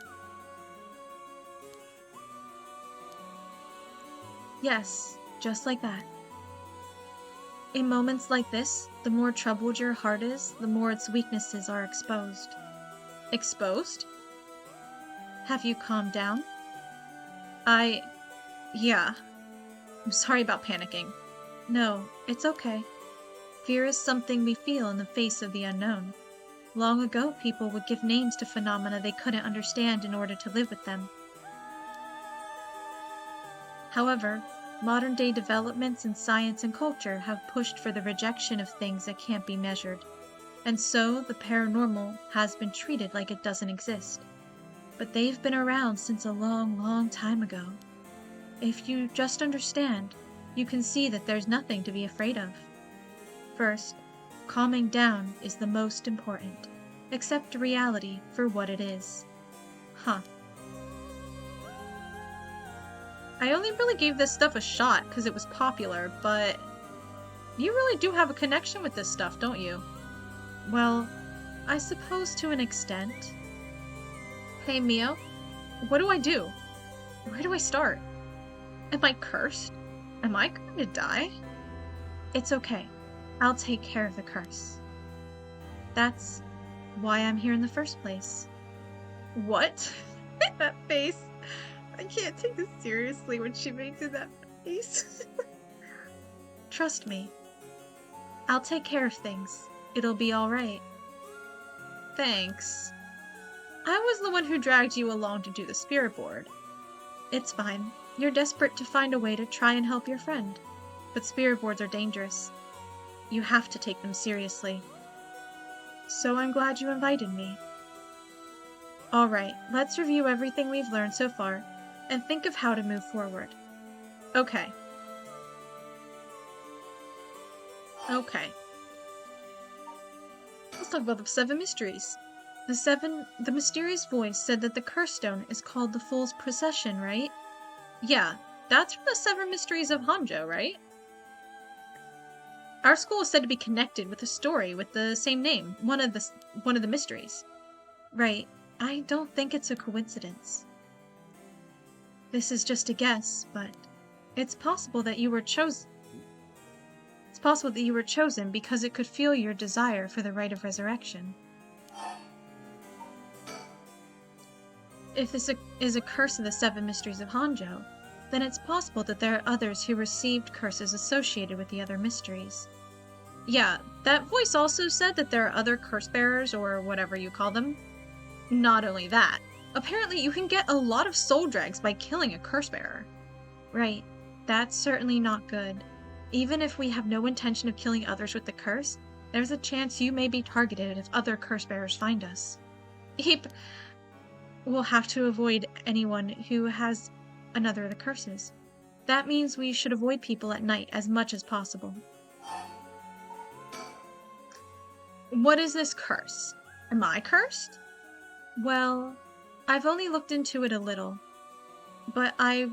Yes, just like that. In moments like this, the more troubled your heart is, the more its weaknesses are exposed. Exposed? Have you calmed down? Yeah. I'm sorry about panicking. No, it's okay. Fear is something we feel in the face of the unknown. Long ago, people would give names to phenomena they couldn't understand in order to live with them. However, modern-day developments in science and culture have pushed for the rejection of things that can't be measured, and so the paranormal has been treated like it doesn't exist. But they've been around since a long, long time ago. If you just understand, you can see that there's nothing to be afraid of. First, calming down is the most important. Accept reality for what it is. Huh. I only really gave this stuff a shot because it was popular, but you really do have a connection with this stuff, don't you? Well, I suppose to an extent. Hey, Mio, what do I do? Where do I start? Am I cursed? Am I going to die? It's okay. I'll take care of the curse. That's why I'm here in the first place. What? That face. I can't take this seriously when she makes it that face. Trust me. I'll take care of things. It'll be alright. Thanks. I was the one who dragged you along to do the spirit board. It's fine. You're desperate to find a way to try and help your friend. But spirit boards are dangerous. You have to take them seriously. So I'm glad you invited me. Alright, let's review everything we've learned so far, and think of how to move forward. Okay. Let's talk about the 7 mysteries. The mysterious voice said that the curse stone is called the Fool's Procession, right? Yeah, that's from the 7 mysteries of Hanzhou, right? Our school is said to be connected with a story with the same name, one of the mysteries. Right. I don't think it's a coincidence. This is just a guess, but it's possible that you were chosen. It's possible that you were chosen because it could fuel your desire for the rite of resurrection. If this is a curse of the 7 mysteries of Hanzhou, then it's possible that there are others who received curses associated with the other mysteries. Yeah, that voice also said that there are other curse bearers, or whatever you call them. Not only that, apparently you can get a lot of soul dregs by killing a curse bearer. Right, that's certainly not good. Even if we have no intention of killing others with the curse, there's a chance you may be targeted if other curse bearers find us. Eep. We'll have to avoid anyone who has another of the curses. That means we should avoid people at night as much as possible. What is this curse? Am I cursed? Well, I've only looked into it a little, but I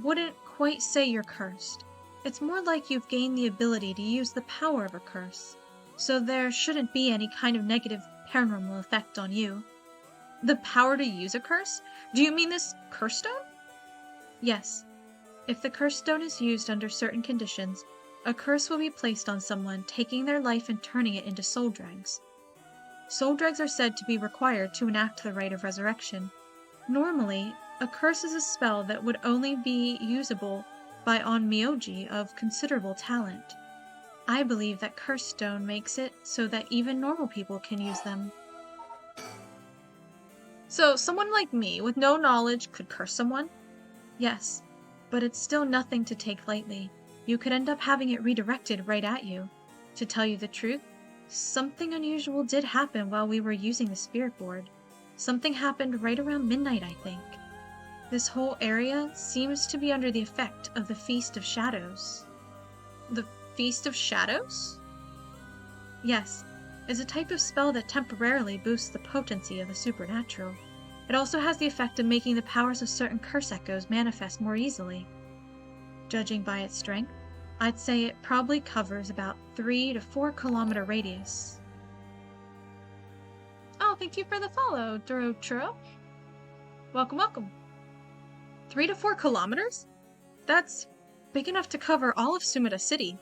wouldn't quite say you're cursed. It's more like you've gained the ability to use the power of a curse, so there shouldn't be any kind of negative paranormal effect on you. The power to use a curse? Do you mean this curse stone? Yes. If the curse stone is used under certain conditions, a curse will be placed on someone, taking their life and turning it into soul dregs. Soul dregs are said to be required to enact the rite of resurrection. Normally, a curse is a spell that would only be usable by onmyoji of considerable talent. I believe that curse stone makes it so that even normal people can use them. So, someone like me, with no knowledge, could curse someone? Yes, but it's still nothing to take lightly. You could end up having it redirected right at you. To tell you the truth, something unusual did happen while we were using the spirit board. Something happened right around midnight, I think. This whole area seems to be under the effect of the Feast of Shadows. The Feast of Shadows? Yes, it's a type of spell that temporarily boosts the potency of the supernatural. It also has the effect of making the powers of certain curse echoes manifest more easily. Judging by its strength, I'd say it probably covers about 3 to 4 kilometer radius. Oh, thank you for the follow, Dorotro. Welcome, welcome. 3 to 4 kilometers? That's big enough to cover all of Sumida City.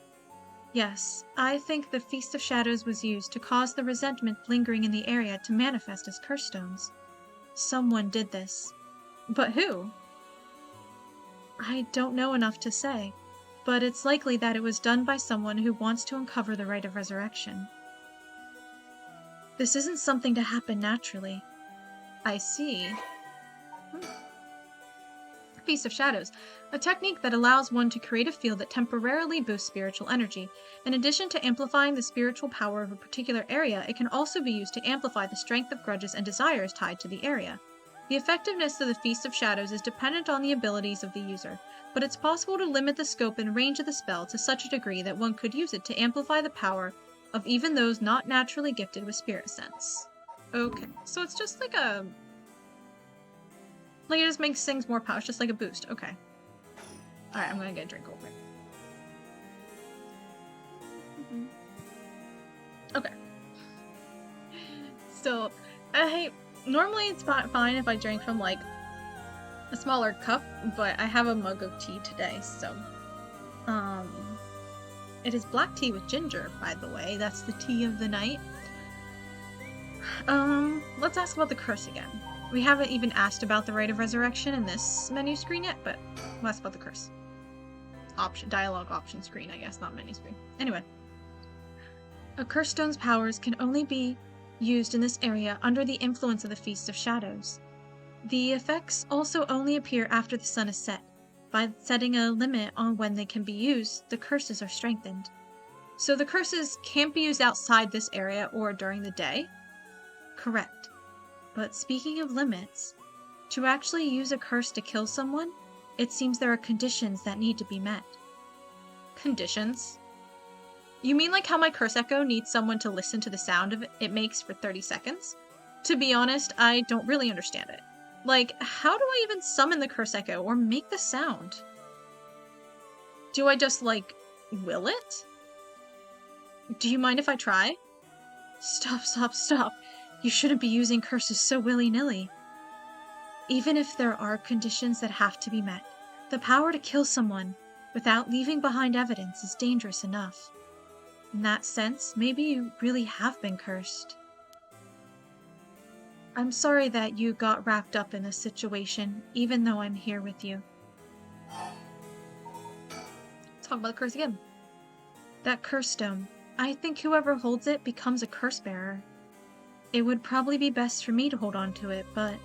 Yes, I think the Feast of Shadows was used to cause the resentment lingering in the area to manifest as curse stones. Someone did this. But who? I don't know enough to say, but it's likely that it was done by someone who wants to uncover the rite of resurrection. This isn't something to happen naturally. I see. Feast of Shadows, a technique that allows one to create a field that temporarily boosts spiritual energy. In addition to amplifying the spiritual power of a particular area, it can also be used to amplify the strength of grudges and desires tied to the area. The effectiveness of the Feast of Shadows is dependent on the abilities of the user, but it's possible to limit the scope and range of the spell to such a degree that one could use it to amplify the power of even those not naturally gifted with spirit sense. Okay, so it's just like a... Like, it just makes things more powerful. It's just like a boost. Okay. Alright, I'm gonna get a drink real quick. Okay. Still, normally it's fine if I drink from, like, a smaller cup, but I have a mug of tea today, so... It is black tea with ginger, by the way. That's the tea of the night. Let's ask about the curse again. We haven't even asked about the Rite of Resurrection in this menu screen yet, but we'll ask about the curse. Dialogue option screen, I guess, not menu screen. Anyway. A curse stone's powers can only be used in this area under the influence of the Feast of Shadows. The effects also only appear after the sun is set. By setting a limit on when they can be used, the curses are strengthened. So the curses can't be used outside this area or during the day? Correct. But speaking of limits, to actually use a curse to kill someone, it seems there are conditions that need to be met. Conditions? You mean like how my curse echo needs someone to listen to the sound it makes for 30 seconds? To be honest, I don't really understand it. Like, how do I even summon the curse echo or make the sound? Do I just, like, will it? Do you mind if I try? Stop. You shouldn't be using curses so willy-nilly. Even if there are conditions that have to be met, the power to kill someone without leaving behind evidence is dangerous enough. In that sense, maybe you really have been cursed. I'm sorry that you got wrapped up in this situation, even though I'm here with you. Talk about the curse again. That curse stone. I think whoever holds it becomes a curse bearer. It would probably be best for me to hold on to it, but...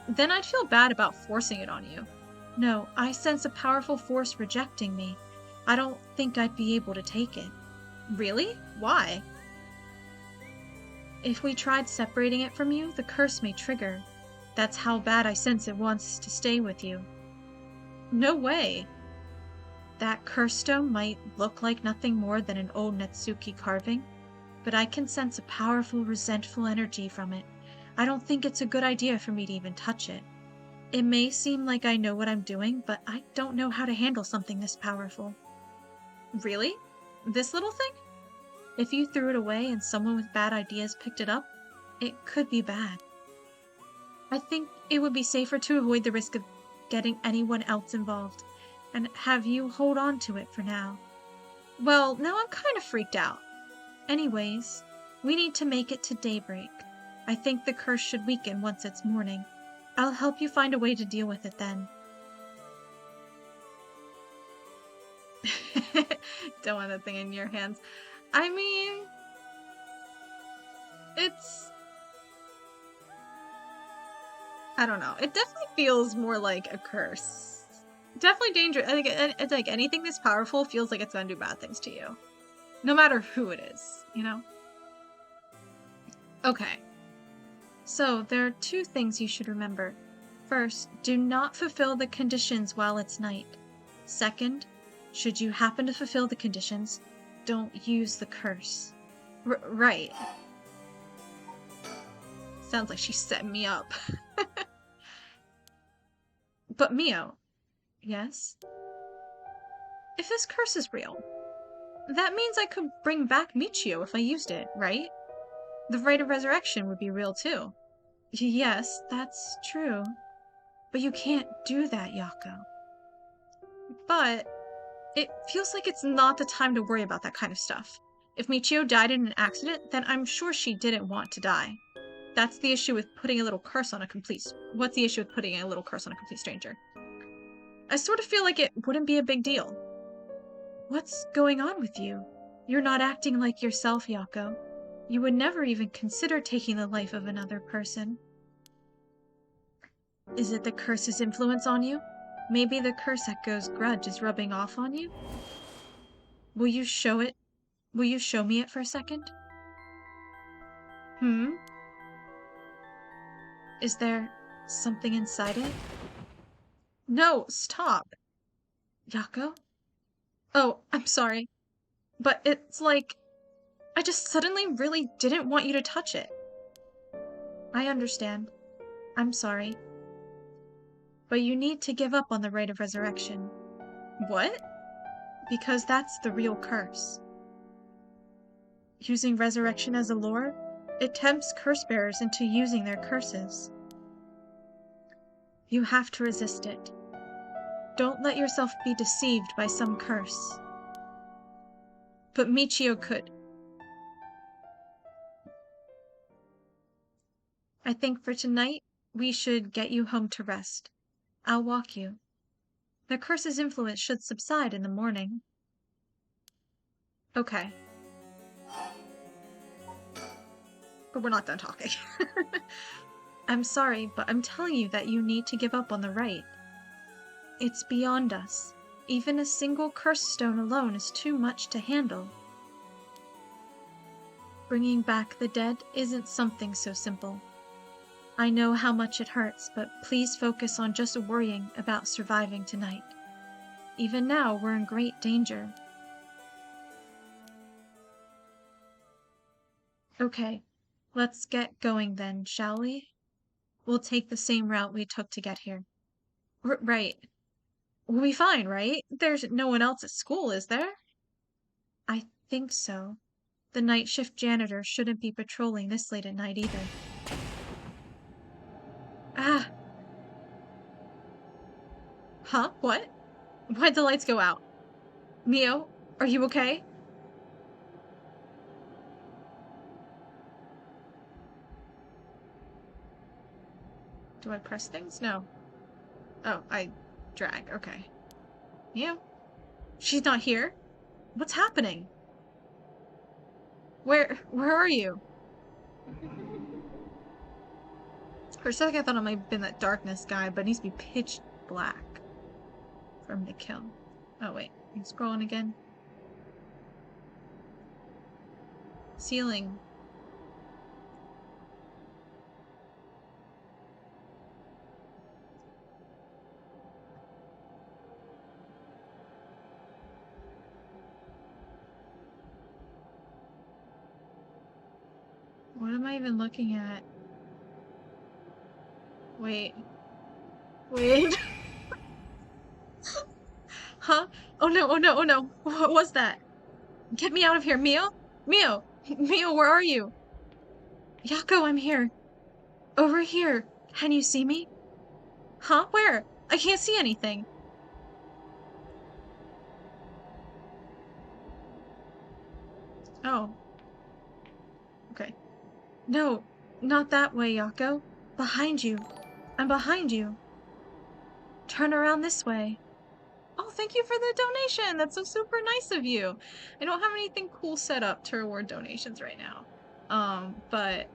Then I'd feel bad about forcing it on you. No, I sense a powerful force rejecting me. I don't think I'd be able to take it. Really? Why? If we tried separating it from you, the curse may trigger. That's how bad I sense it wants to stay with you. No way! That curse stone might look like nothing more than an old Netsuki carving, but I can sense a powerful, resentful energy from it. I don't think it's a good idea for me to even touch it. It may seem like I know what I'm doing, but I don't know how to handle something this powerful. Really? This little thing? If you threw it away and someone with bad ideas picked it up, it could be bad. I think it would be safer to avoid the risk of getting anyone else involved, and have you hold on to it for now. Well, now I'm kind of freaked out. Anyways, we need to make it to daybreak. I think the curse should weaken once it's morning. I'll help you find a way to deal with it then. Don't want that thing in your hands. I mean... It's... I don't know. It definitely feels more like a curse. Definitely dangerous. I think it's like anything this powerful feels like it's gonna do bad things to you. No matter who it is, you know? Okay. So, there are 2 things you should remember. First, do not fulfill the conditions while it's night. Second, should you happen to fulfill the conditions, don't use the curse. Right. Sounds like she's setting me up. But Mio. Yes? If this curse is real, that means I could bring back Michio if I used it, right? The Rite of Resurrection would be real too. Yes, that's true. But you can't do that, Yako. But it feels like it's not the time to worry about that kind of stuff. If Michio died in an accident, then I'm sure she didn't want to die. That's the issue with putting a little curse on a complete... What's the issue with putting a little curse on a complete stranger? I sort of feel like it wouldn't be a big deal. What's going on with you? You're not acting like yourself, Yako. You would never even consider taking the life of another person. Is it the curse's influence on you? Maybe the curse echo's grudge is rubbing off on you? Will you show it? Will you show me it for a second? Is there something inside it? No, stop. Yako? Oh, I'm sorry. But it's like... I just suddenly really didn't want you to touch it. I understand. I'm sorry. But you need to give up on the Rite of Resurrection. What? Because that's the real curse. Using resurrection as a lure, it tempts curse bearers into using their curses. You have to resist it. Don't let yourself be deceived by some curse. But Michio could. I think for tonight, We should get you home to rest. I'll walk you. The curse's influence should subside in the morning. Okay. But we're not done talking. I'm sorry, but I'm telling you that you need to give up on the right. It's beyond us. Even a single curse stone alone is too much to handle. Bringing back the dead isn't something so simple. I know how much it hurts, but please focus on just worrying about surviving tonight. Even now, we're in great danger. Okay, let's get going then, shall we? We'll take the same route we took to get here. Right. We'll be fine, right? There's no one else at school, is there? I think so. The night shift janitor shouldn't be patrolling this late at night either. Ah! Huh? What? Why'd the lights go out? Mio, are you okay? Do I press things? No. Oh, I drag. Okay. Mio? She's not here? What's happening? Where are you? For a second I thought it might have been that darkness guy, but it needs to be pitch black for him to kill. Oh wait, I'm scrolling again. Ceiling. What am I even looking at? Wait. Wait. Huh? Oh no, oh no, oh no. What was that? Get me out of here, Mio! Mio! Mio, where are you? Yako, I'm here. Over here. Can you see me? Huh? Where? I can't see anything. Oh. Okay. No, not that way, Yako. Behind you. I'm behind you. Turn around this way. Oh, thank you for the donation. That's so super nice of you. I don't have anything cool set up to reward donations right now. But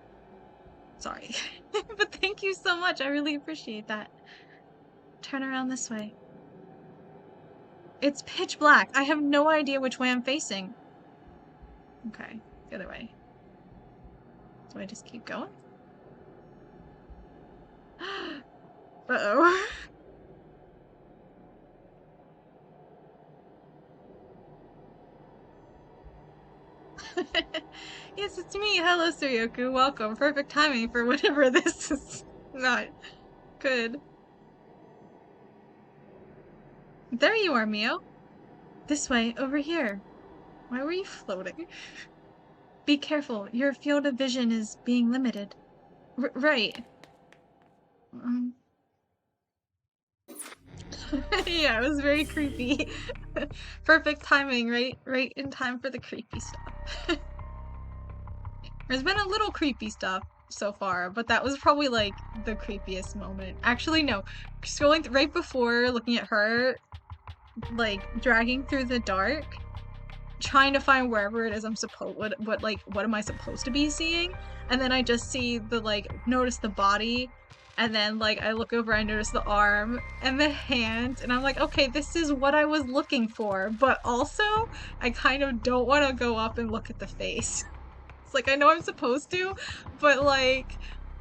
sorry. But thank you so much. I really appreciate that. Turn around this way. It's pitch black. I have no idea which way I'm facing. Okay, the other way. Do I just keep going? Uh-oh. Yes, it's me. Hello, Suryoku. Welcome. Perfect timing for whenever this is not good. There you are, Mio. This way, over here. Why were you floating? Be careful. Your field of vision is being limited. Right. Yeah, it was very creepy. Perfect timing, right? Right in time for the creepy stuff. There's been a little creepy stuff so far, but that was probably like the creepiest moment. Actually, no. Scrolling right before looking at her, like dragging through the dark, trying to find wherever it is I'm supposed what am I supposed to be seeing? And then I just see the notice the body, and then I look over, I notice the arm and the hand, and I'm like, okay, this is what I was looking for, but also I kind of don't want to go up and look at the face. It's like I know I'm supposed to, but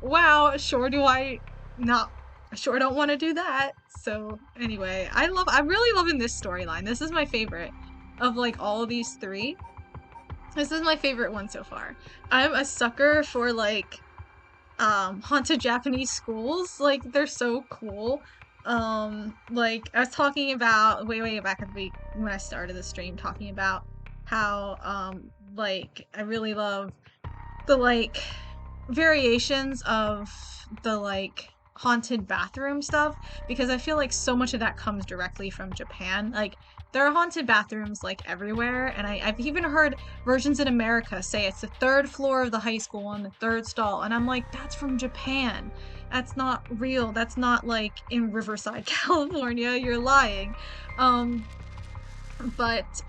wow, sure do I not sure don't want to do that. So anyway, I'm really loving this storyline. This is my favorite of all of these three. This is my favorite one so far. I'm a sucker for haunted Japanese schools. They're so cool. I was talking about way back at the week when I started the stream, talking about how I really love the variations of the haunted bathroom stuff, because I feel like so much of that comes directly from Japan. there are haunted bathrooms like everywhere, and I've even heard versions in America say it's the third floor of the high school on the third stall, and I'm like, that's from Japan. That's not real. That's not like in Riverside, California. You're lying. Um,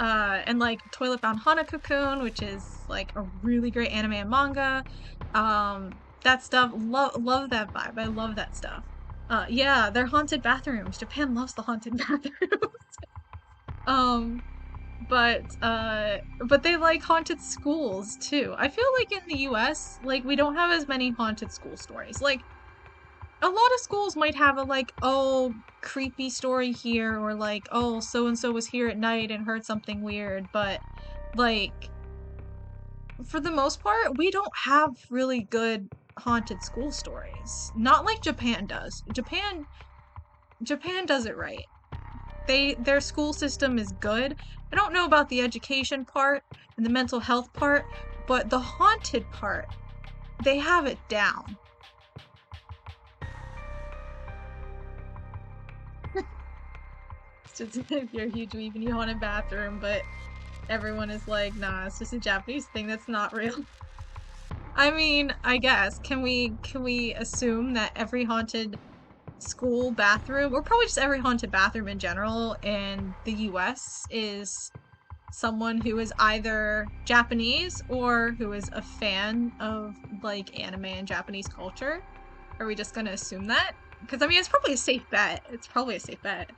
and like Toilet Bound Hanako-kun, which is like a really great anime and manga. That stuff, love that vibe. I love that stuff. Yeah, they're haunted bathrooms. Japan loves the haunted bathrooms. Um, but they like haunted schools too. I feel like in the US, like we don't have as many haunted school stories. Like a lot of schools might have a like, oh, creepy story here, or like, oh, so and so was here at night and heard something weird, but like for the most part, we don't have really good haunted school stories. Not like Japan does. Japan does it right. Their school system is good. I don't know about the education part and the mental health part, but the haunted part, they have it down. It's just if you're a huge weeb and you want a bathroom, but everyone is like, nah, it's just a Japanese thing that's not real. I mean, I guess. Can we assume that every haunted school bathroom, or probably just every haunted bathroom in general in the US, is someone who is either Japanese or who is a fan of like anime and Japanese culture? Are we just gonna assume that? Because I mean, it's probably a safe bet. It's probably a safe bet.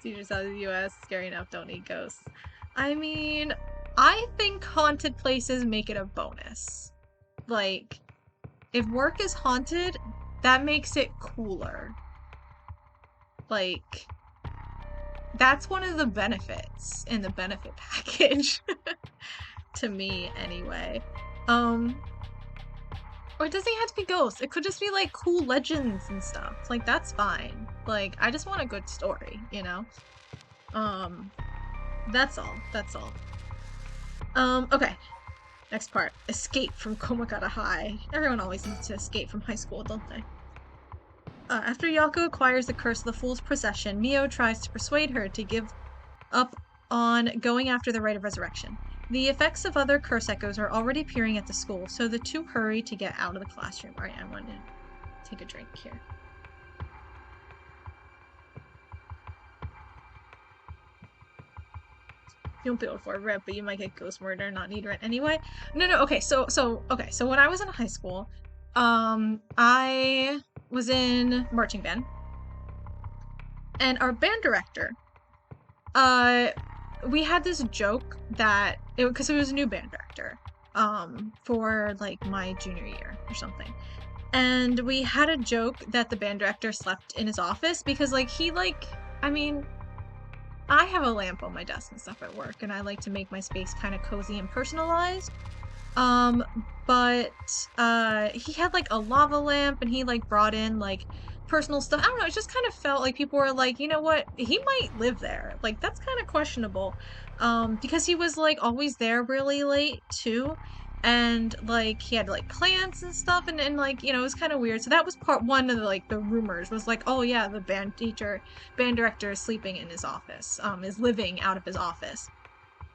Teachers out of the US, scary enough, don't need ghosts. I mean, I think haunted places make it a bonus. Like, if work is haunted, that makes it cooler. Like, that's one of the benefits in the benefit package. To me, anyway. Or it doesn't have to be ghosts. It could just be like cool legends and stuff. Like, that's fine. Like, I just want a good story, you know? That's all. That's all. Okay. Next part. Escape from Komagata High. Everyone always needs to escape from high school, don't they? After Yako acquires the Curse of the Fool's Procession, Mio tries to persuade her to give up on going after the Rite of Resurrection. The effects of other curse echoes are already appearing at the school, so the two hurry to get out of the classroom. Alright, I want to take a drink here. You won't be able to afford rent, but you might get ghost murder and not need rent anyway. No, okay, so when I was in high school, I was in marching band, and our band director, we had this joke that because it was a new band director, for like my junior year or something, and we had a joke that the band director slept in his office because like I mean, I have a lamp on my desk and stuff at work, and I like to make my space kind of cozy and personalized. But he had like a lava lamp, and he like brought in like personal stuff. I don't know, it just kind of felt like people were like, you know what, he might live there. Like, that's kind of questionable. Because he was like always there really late too. And like he had like plants and stuff, and like, you know, it was kind of weird. So that was part one of the like the rumors was like, oh yeah, the band director is sleeping in his office, is living out of his office.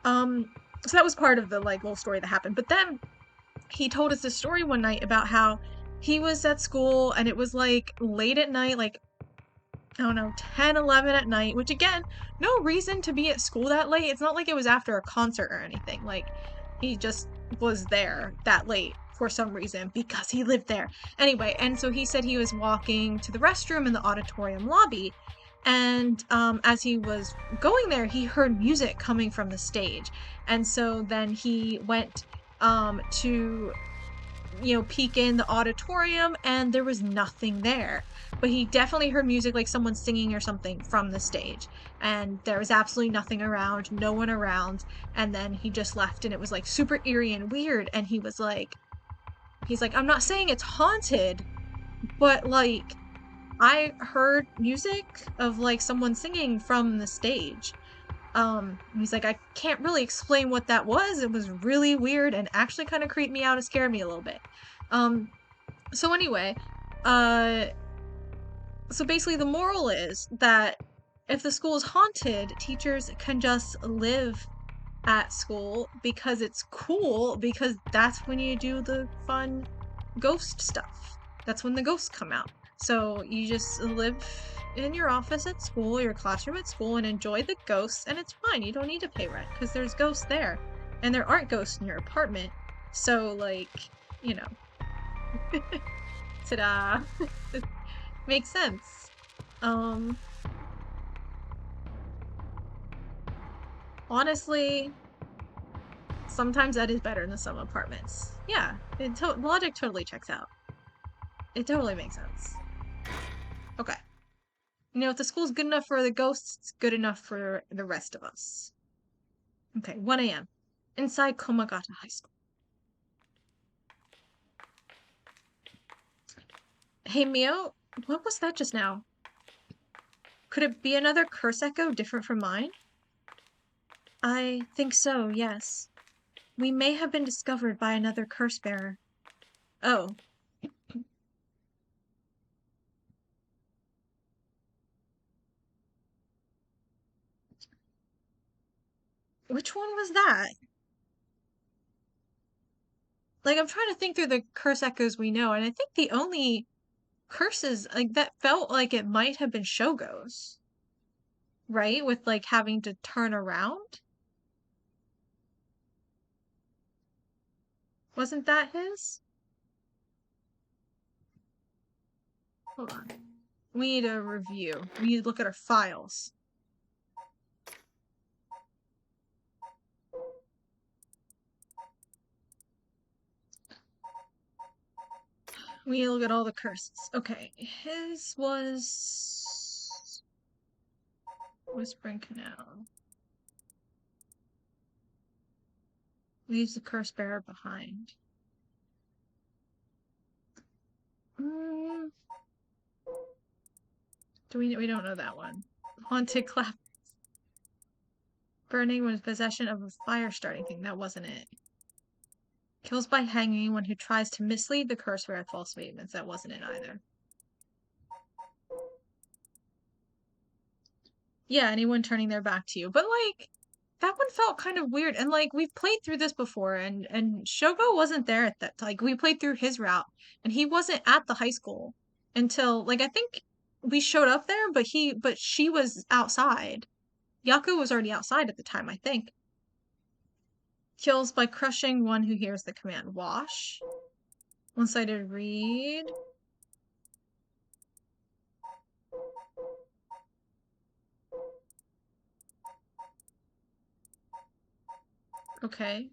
So that was part of the like little story that happened. But then he told us this story one night about how he was at school and it was like late at night, like I don't know, 10, 11 at night, which again, no reason to be at school that late. It's not like it was after a concert or anything. Like, he just was there that late for some reason because he lived there. Anyway, and so he said he was walking to the restroom in the auditorium lobby, and as he was going there, he heard music coming from the stage. And so then he went to, you know, peek in the auditorium, and there was nothing there. But he definitely heard music, like someone singing or something from the stage. And there was absolutely nothing around, no one around. And then he just left, and it was like super eerie and weird. And he's like, I'm not saying it's haunted, but like, I heard music of like someone singing from the stage. He's like, I can't really explain what that was. It was really weird and actually kind of creeped me out and scared me a little bit. So anyway, so basically the moral is that If the school is haunted, teachers can just live at school because it's cool, because that's when you do the fun ghost stuff. That's when the ghosts come out. So you just live in your office at school, your classroom at school, and enjoy the ghosts, and it's fine. You don't need to pay rent because there's ghosts there. And there aren't ghosts in your apartment. So, like, you know. Ta-da! Makes sense. Honestly, sometimes that is better than some apartments. Yeah, logic totally checks out. It totally makes sense. Okay. You know, if the school's good enough for the ghosts, it's good enough for the rest of us. Okay, 1 a.m. Inside Komagata High School. Hey, Mio, what was that just now? Could it be another curse echo different from mine? I think so, yes. We may have been discovered by another curse bearer. Oh. Which one was that? Like, I'm trying to think through the curse echoes we know, and I think the only curses, like, that felt like it might have been Shogo's. Right? With, like, having to turn around? Wasn't that his? Hold on. We need a review. We need to look at our files. We need to look at all the curses. Okay. His was Whispering Canal. Leaves the curse bearer behind. We don't know that one. Haunted Clap. Burning was possession of a fire starting thing. That wasn't it. Kills by hanging one who tries to mislead the curse bearer with false statements. That wasn't it either. Yeah, anyone turning their back to you. But like that one felt kind of weird. And like we've played through this before and Shogo wasn't there at that, like we played through his route and he wasn't at the high school until like I think we showed up there, but she was outside. Yaku was already outside at the time, I think. Kills by crushing one who hears the command wash. One-sided read. Okay.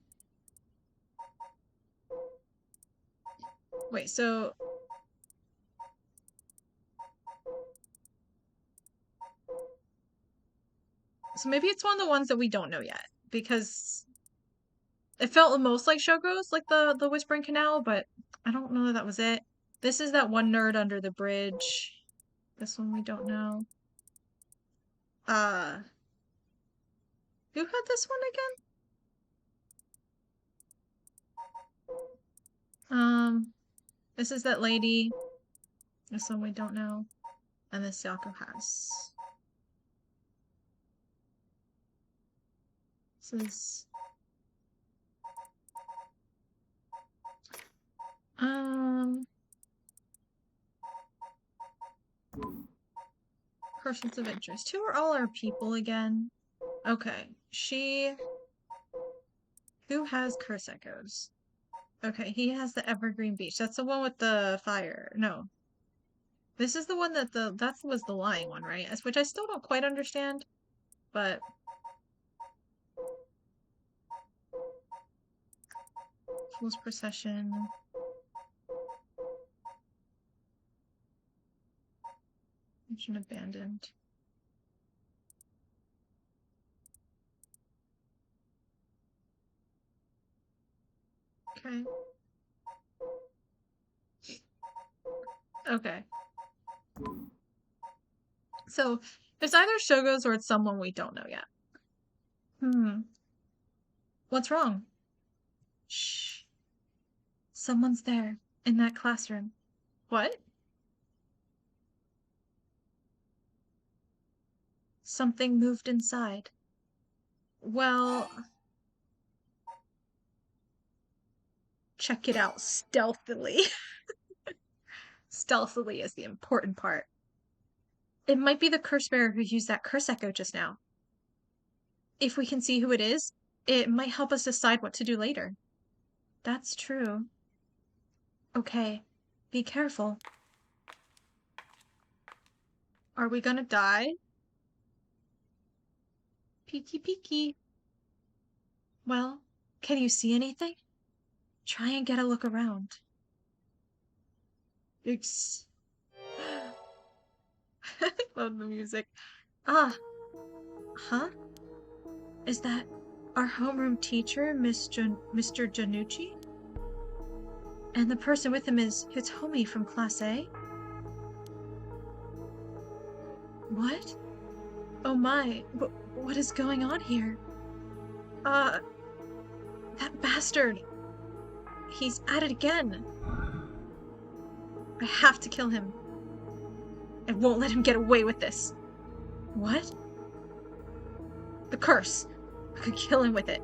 Wait, so maybe it's one of the ones that we don't know yet because it felt the most like Shogo's, like the Whispering Canal, but I don't know that that was it. This is that one nerd under the bridge. This one we don't know. Uh, who had this one again? This is that lady. This one we don't know. And this Yaku has. This is persons of interest. Who are all our people again? Okay. Who has curse echoes? Okay, he has the Evergreen Beach. That's the one with the fire. No. This is the one that was the lying one, right? Which I still don't quite understand, but Fool's Procession. Mission abandoned. Okay. Okay. So it's either Shogo's or it's someone we don't know yet. What's wrong? Shh. Someone's there in that classroom. What? Something moved inside. Well, check it out stealthily. Stealthily is the important part. It might be the curse bearer who used that curse echo just now. If we can see who it is, it might help us decide what to do later. That's true. Okay, be careful. Are we gonna die? Peeky peeky. Well, can you see anything? Try and get a look around. It's... I love the music. Ah, huh? Is that our homeroom teacher, Mr. Janucci? And the person with him is Hitomi from Class A? What? Oh my, what is going on here? Uh, that bastard! He's at it again! I have to kill him. I won't let him get away with this. What? The curse! I could kill him with it.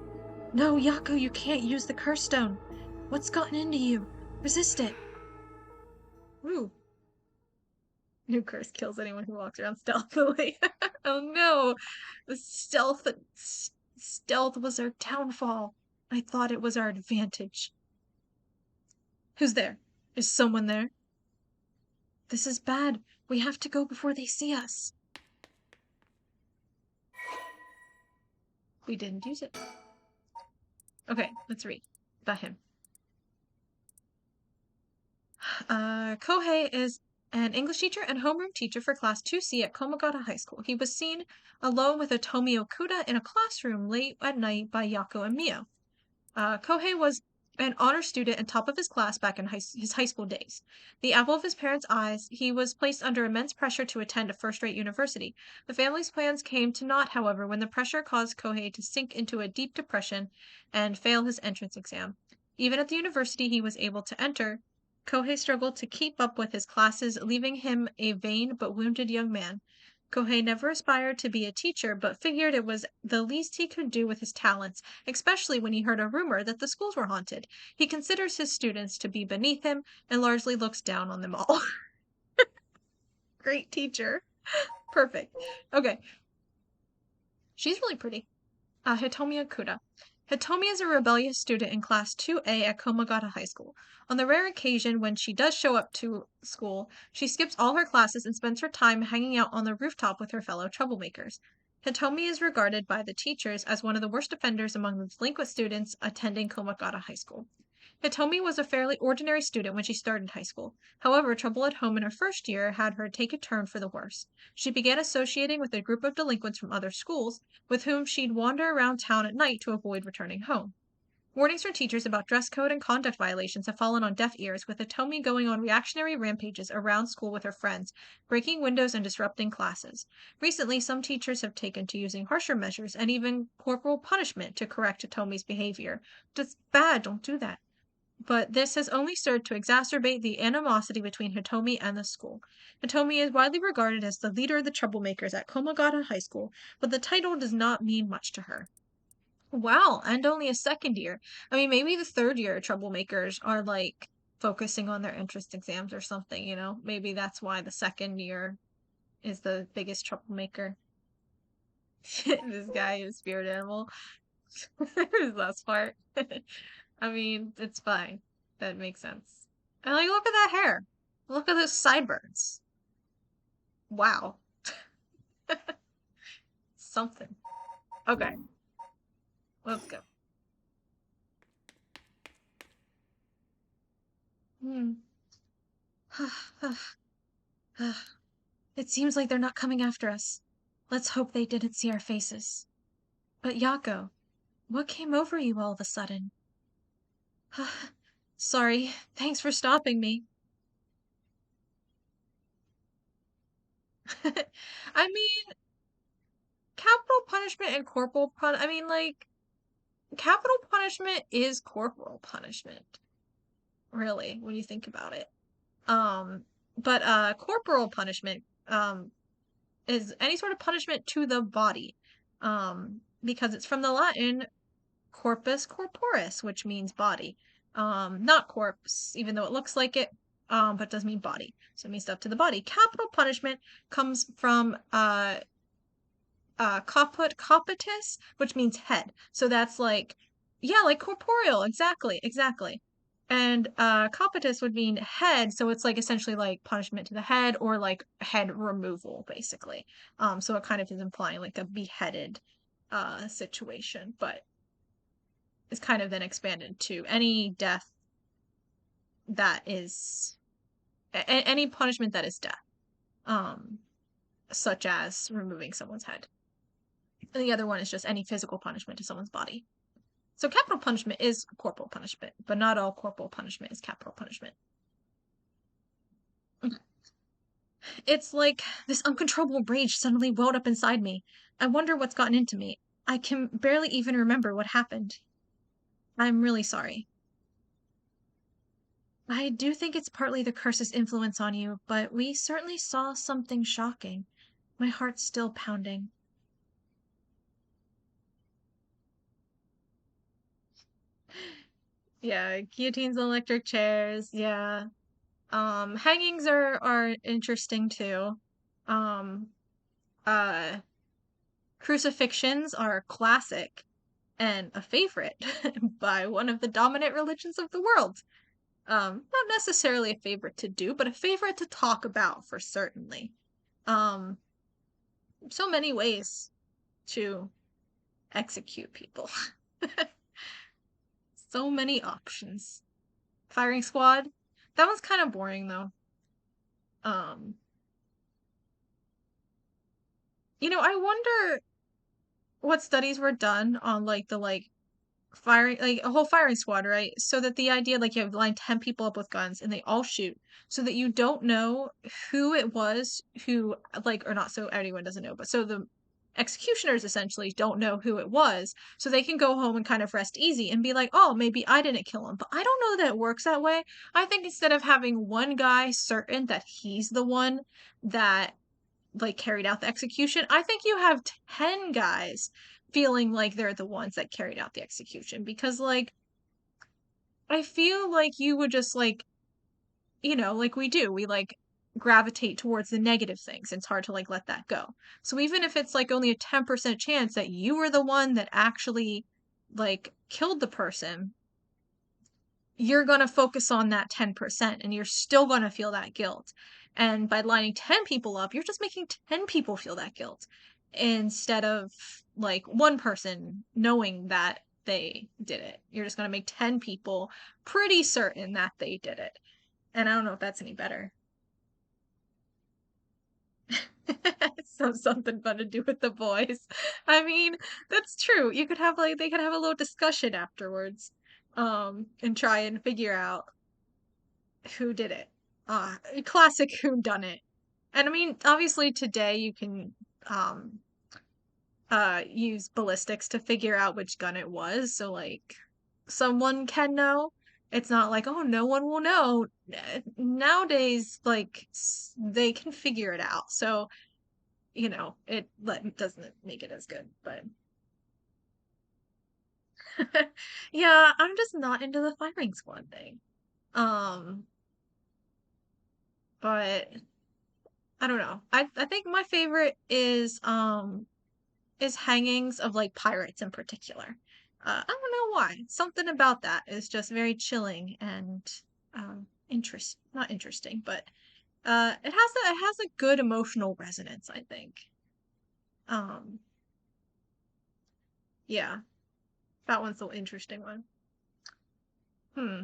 No, Yako, you can't use the curse stone. What's gotten into you? Resist it. Ooh. New curse kills anyone who walks around stealthily. Oh no! The stealth was our downfall. I thought it was our advantage. Who's there? Is someone there? This is bad. We have to go before they see us. We didn't use it. Okay, let's read about him. Kohei is an English teacher and homeroom teacher for Class 2C at Komagata High School. He was seen alone with Otomi Okuda in a classroom late at night by Yako and Mio. Kohei was an honor student and top of his class back in his high school days. The apple of his parents' eyes, he was placed under immense pressure to attend a first-rate university. The family's plans came to naught, however, when the pressure caused Kohei to sink into a deep depression and fail his entrance exam. Even at the university he was able to enter, Kohei struggled to keep up with his classes, leaving him a vain but wounded young man. Kohei never aspired to be a teacher, but figured it was the least he could do with his talents, especially when he heard a rumor that the schools were haunted. He considers his students to be beneath him and largely looks down on them all. Great teacher. Perfect. Okay. She's really pretty. Hitomi Okuda. Hitomi is a rebellious student in Class 2A at Komagata High School. On the rare occasion when she does show up to school, she skips all her classes and spends her time hanging out on the rooftop with her fellow troublemakers. Hitomi is regarded by the teachers as one of the worst offenders among the delinquent students attending Komagata High School. Hitomi was a fairly ordinary student when she started high school. However, trouble at home in her first year had her take a turn for the worse. She began associating with a group of delinquents from other schools, with whom she'd wander around town at night to avoid returning home. Warnings from teachers about dress code and conduct violations have fallen on deaf ears, with Hitomi going on reactionary rampages around school with her friends, breaking windows and disrupting classes. Recently, some teachers have taken to using harsher measures and even corporal punishment to correct Hitomi's behavior. That's bad, don't do that. But this has only served to exacerbate the animosity between Hitomi and the school. Hitomi is widely regarded as the leader of the troublemakers at Komagata High School, but the title does not mean much to her. Wow, and only a second year. I mean, maybe the third year troublemakers are like focusing on their entrance exams or something, you know? Maybe that's why the second year is the biggest troublemaker. This guy is spirit animal. His last part. I mean, it's fine. That makes sense. And like, look at that hair. Look at those sideburns. Wow. Something. Okay, let's go. Hmm. It seems like they're not coming after us. Let's hope they didn't see our faces. But Yako, what came over you all of a sudden? Sorry, thanks for stopping me. I mean, capital punishment and I mean, like, capital punishment is corporal punishment, really, when you think about it. Um, but corporal punishment, is any sort of punishment to the body. Because it's from the Latin corpus corporis, which means body. Not corpse, even though it looks like it, but does mean body. So it means stuff to the body. Capital punishment comes from caput capitis, which means head. So that's like, yeah, like corporeal, exactly. And capitis would mean head, so it's like essentially like punishment to the head or like head removal, basically. So it kind of is implying like a beheaded situation, but it's kind of then expanded to any death that is any punishment that is death, um, such as removing someone's head. And the other one is just any physical punishment to someone's body. So capital punishment is corporal punishment, but not all corporal punishment is capital punishment. It's like this uncontrollable rage suddenly welled up inside me. I wonder what's gotten into me. I can barely even remember what happened. I'm really sorry. I do think it's partly the curse's influence on you, but we certainly saw something shocking. My heart's still pounding. Yeah, guillotines and electric chairs, yeah. Hangings are interesting too. Um, uh, crucifixions are classic and a favorite by one of the dominant religions of the world. Not necessarily a favorite to do, but a favorite to talk about for certainly. Um, so many ways to execute people. So many options. Firing squad. That one's kind of boring though. Um, I wonder what studies were done on like the firing like a whole firing squad, right? So that the idea like you have line 10 people up with guns and they all shoot so that you don't know who it was who like or not so everyone doesn't know, but so the executioners essentially don't know who it was so they can go home and kind of rest easy and be like, "Oh, maybe I didn't kill him." But I don't know that it works that way. I think instead of having one guy certain that he's the one that like carried out the execution. I think you have 10 guys feeling like they're the ones that carried out the execution because like I feel like you would just like, like we do. We like gravitate towards the negative things. And it's hard to like let that go. So even if it's like only a 10% chance that you were the one that actually like killed the person, you're going to focus on that 10% and you're still going to feel that guilt. And by lining 10 people up, you're just making 10 people feel that guilt instead of like one person knowing that they did it. You're just going to make 10 people pretty certain that they did it. And I don't know if that's any better. So something fun to do with the boys. I mean, that's true. You could have like they could have a little discussion afterwards, and try and figure out who did it. Classic who done it. And I mean, obviously today you can um use ballistics to figure out which gun it was, so like someone can know. It's not like, oh, no one will know. Nowadays, like they can figure it out. So, it doesn't make it as good, but yeah, I'm just not into the firing squad thing. Um, but I don't know. I think my favorite is hangings of like pirates in particular. I don't know why. Something about that is just very chilling and not interesting, but it has a good emotional resonance, I think. Um yeah, that one's the interesting one. Hmm.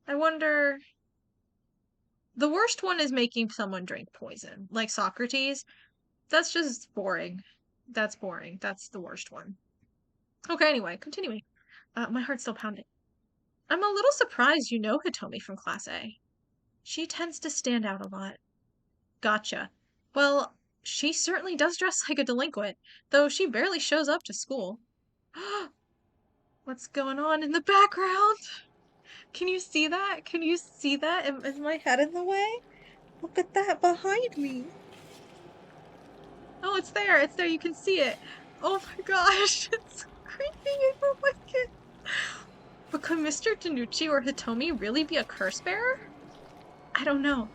I wonder the worst one is making someone drink poison, like Socrates. That's just boring. That's boring. That's the worst one. Okay, anyway, continuing. My heart's still pounding. I'm a little surprised you know Hitomi from Class A. She tends to stand out a lot. Gotcha. Well, she certainly does dress like a delinquent, though she barely shows up to school. What's going on in the background? Can you see that? Can you see that? Is my head in the way? Look at that behind me. Oh, it's there. It's there. You can see it. Oh my gosh. It's so creepy. I don't like it. But could Mr. Danucci or Hitomi really be a curse bearer? I don't know.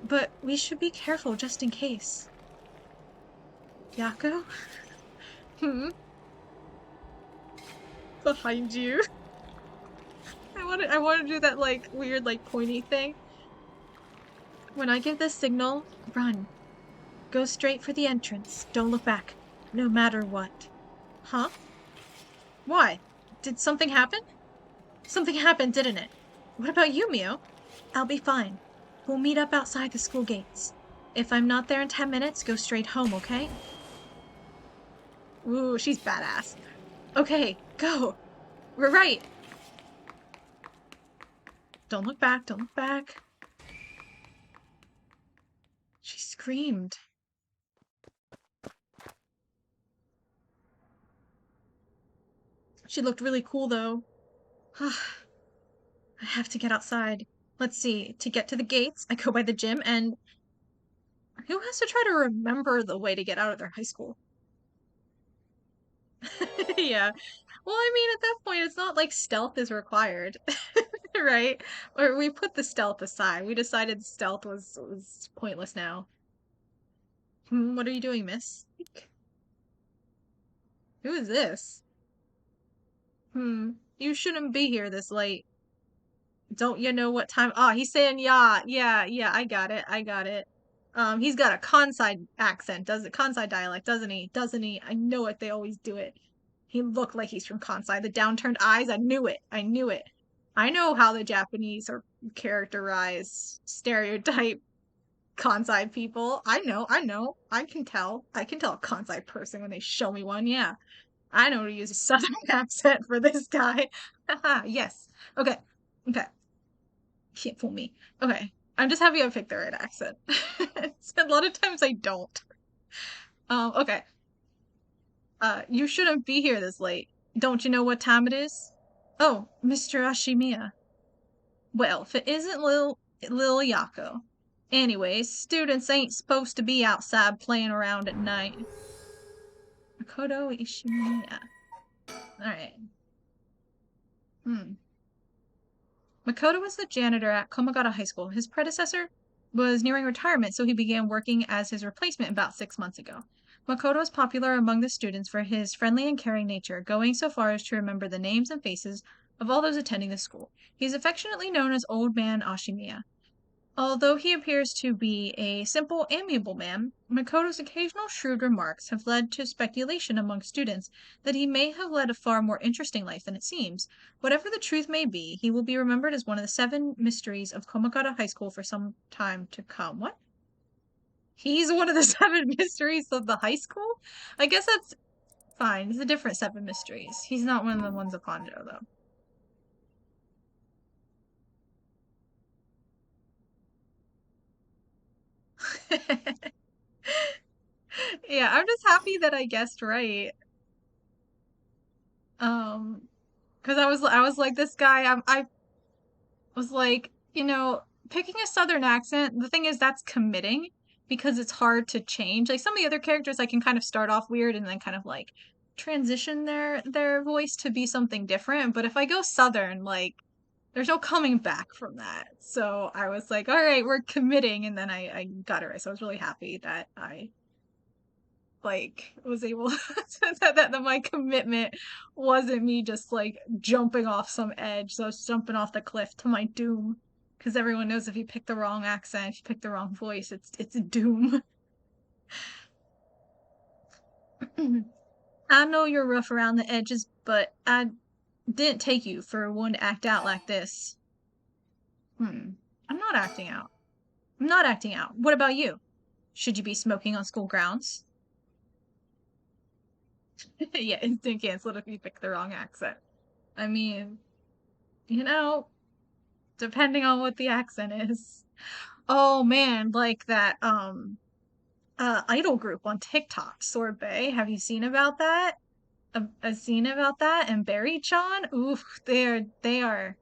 But we should be careful just in case. Yako? Hmm? Behind you. I want to do that like weird like pointy thing. When I give the signal, run. Go straight for the entrance. Don't look back. No matter what. Huh? Why? Did something happen? Something happened, didn't it? What about you, Mio? I'll be fine. We'll meet up outside the school gates. If I'm not there in 10 minutes, go straight home, okay? Ooh, she's badass. Okay, go. We're right. Don't look back, don't look back. She screamed. She looked really cool, though. I have to get outside. Let's see. To get to the gates, I go by the gym, and who has to try to remember the way to get out of their high school? Yeah. Well, I mean, at that point, it's not like stealth is required, right? Or we put the stealth aside. We decided stealth was pointless now. What are you doing, miss? Who is this? You shouldn't be here this late. Don't you know what time? Ah, he's saying yeah, yeah, yeah, I got it, I got it. He's got a Kansai accent, does it? Kansai dialect, doesn't he? Doesn't he? I know it, they always do it. He looked like he's from Kansai. The downturned eyes, I knew it, I knew it. I know how the Japanese are characterized, stereotype Kansai people. I know. I can tell a Kansai person when they show me one, yeah. I know to use a southern accent for this guy. Yes. Okay. Okay. Can't fool me. Okay. I'm just happy I picked the right accent. A lot of times I don't. Okay. You shouldn't be here this late. Don't you know what time it is? Oh, Mr. Ashimiya. Well, if it isn't Lil Yako. Anyways, students ain't supposed to be outside playing around at night. Makoto Ishimiya. Alright. Hmm. Makoto was the janitor at Komagata High School. His predecessor was nearing retirement, so he began working as his replacement about 6 months ago. Makoto is popular among the students for his friendly and caring nature, going so far as to remember the names and faces of all those attending the school. He is affectionately known as Old Man Ashimiya. Although he appears to be a simple, amiable man, Makoto's occasional shrewd remarks have led to speculation among students that he may have led a far more interesting life than it seems. Whatever the truth may be, he will be remembered as one of the 7 mysteries of Komagata High School for some time to come. What? He's one of the 7 mysteries of the high school? I guess that's fine. It's a different 7 mysteries. He's not one of the ones of Hanjo, though. Yeah, I'm just happy that I guessed right. Um, because I was like this guy. I was like, picking a Southern accent. The thing is, that's committing because it's hard to change. Like some of the other characters, I can kind of start off weird and then kind of like transition their voice to be something different. But if I go Southern, like there's no coming back from that. So I was like, all right, we're committing, and then I got it right. So I was really happy that I like was able that my commitment wasn't me just like jumping off some edge. So I was jumping off the cliff to my doom. Because everyone knows if you pick the wrong accent, if you pick the wrong voice, it's a doom. I know you're rough around the edges, but I didn't take you for one to act out like this. I'm not acting out. I'm not acting out. What about you? Should you be smoking on school grounds? Yeah, instant cancel if you pick the wrong accent. I mean, you know, depending on what the accent is. Oh man, like that idol group on TikTok, Sorbet. Have you seen about that? A scene about that and Barry Chan? Oof, they are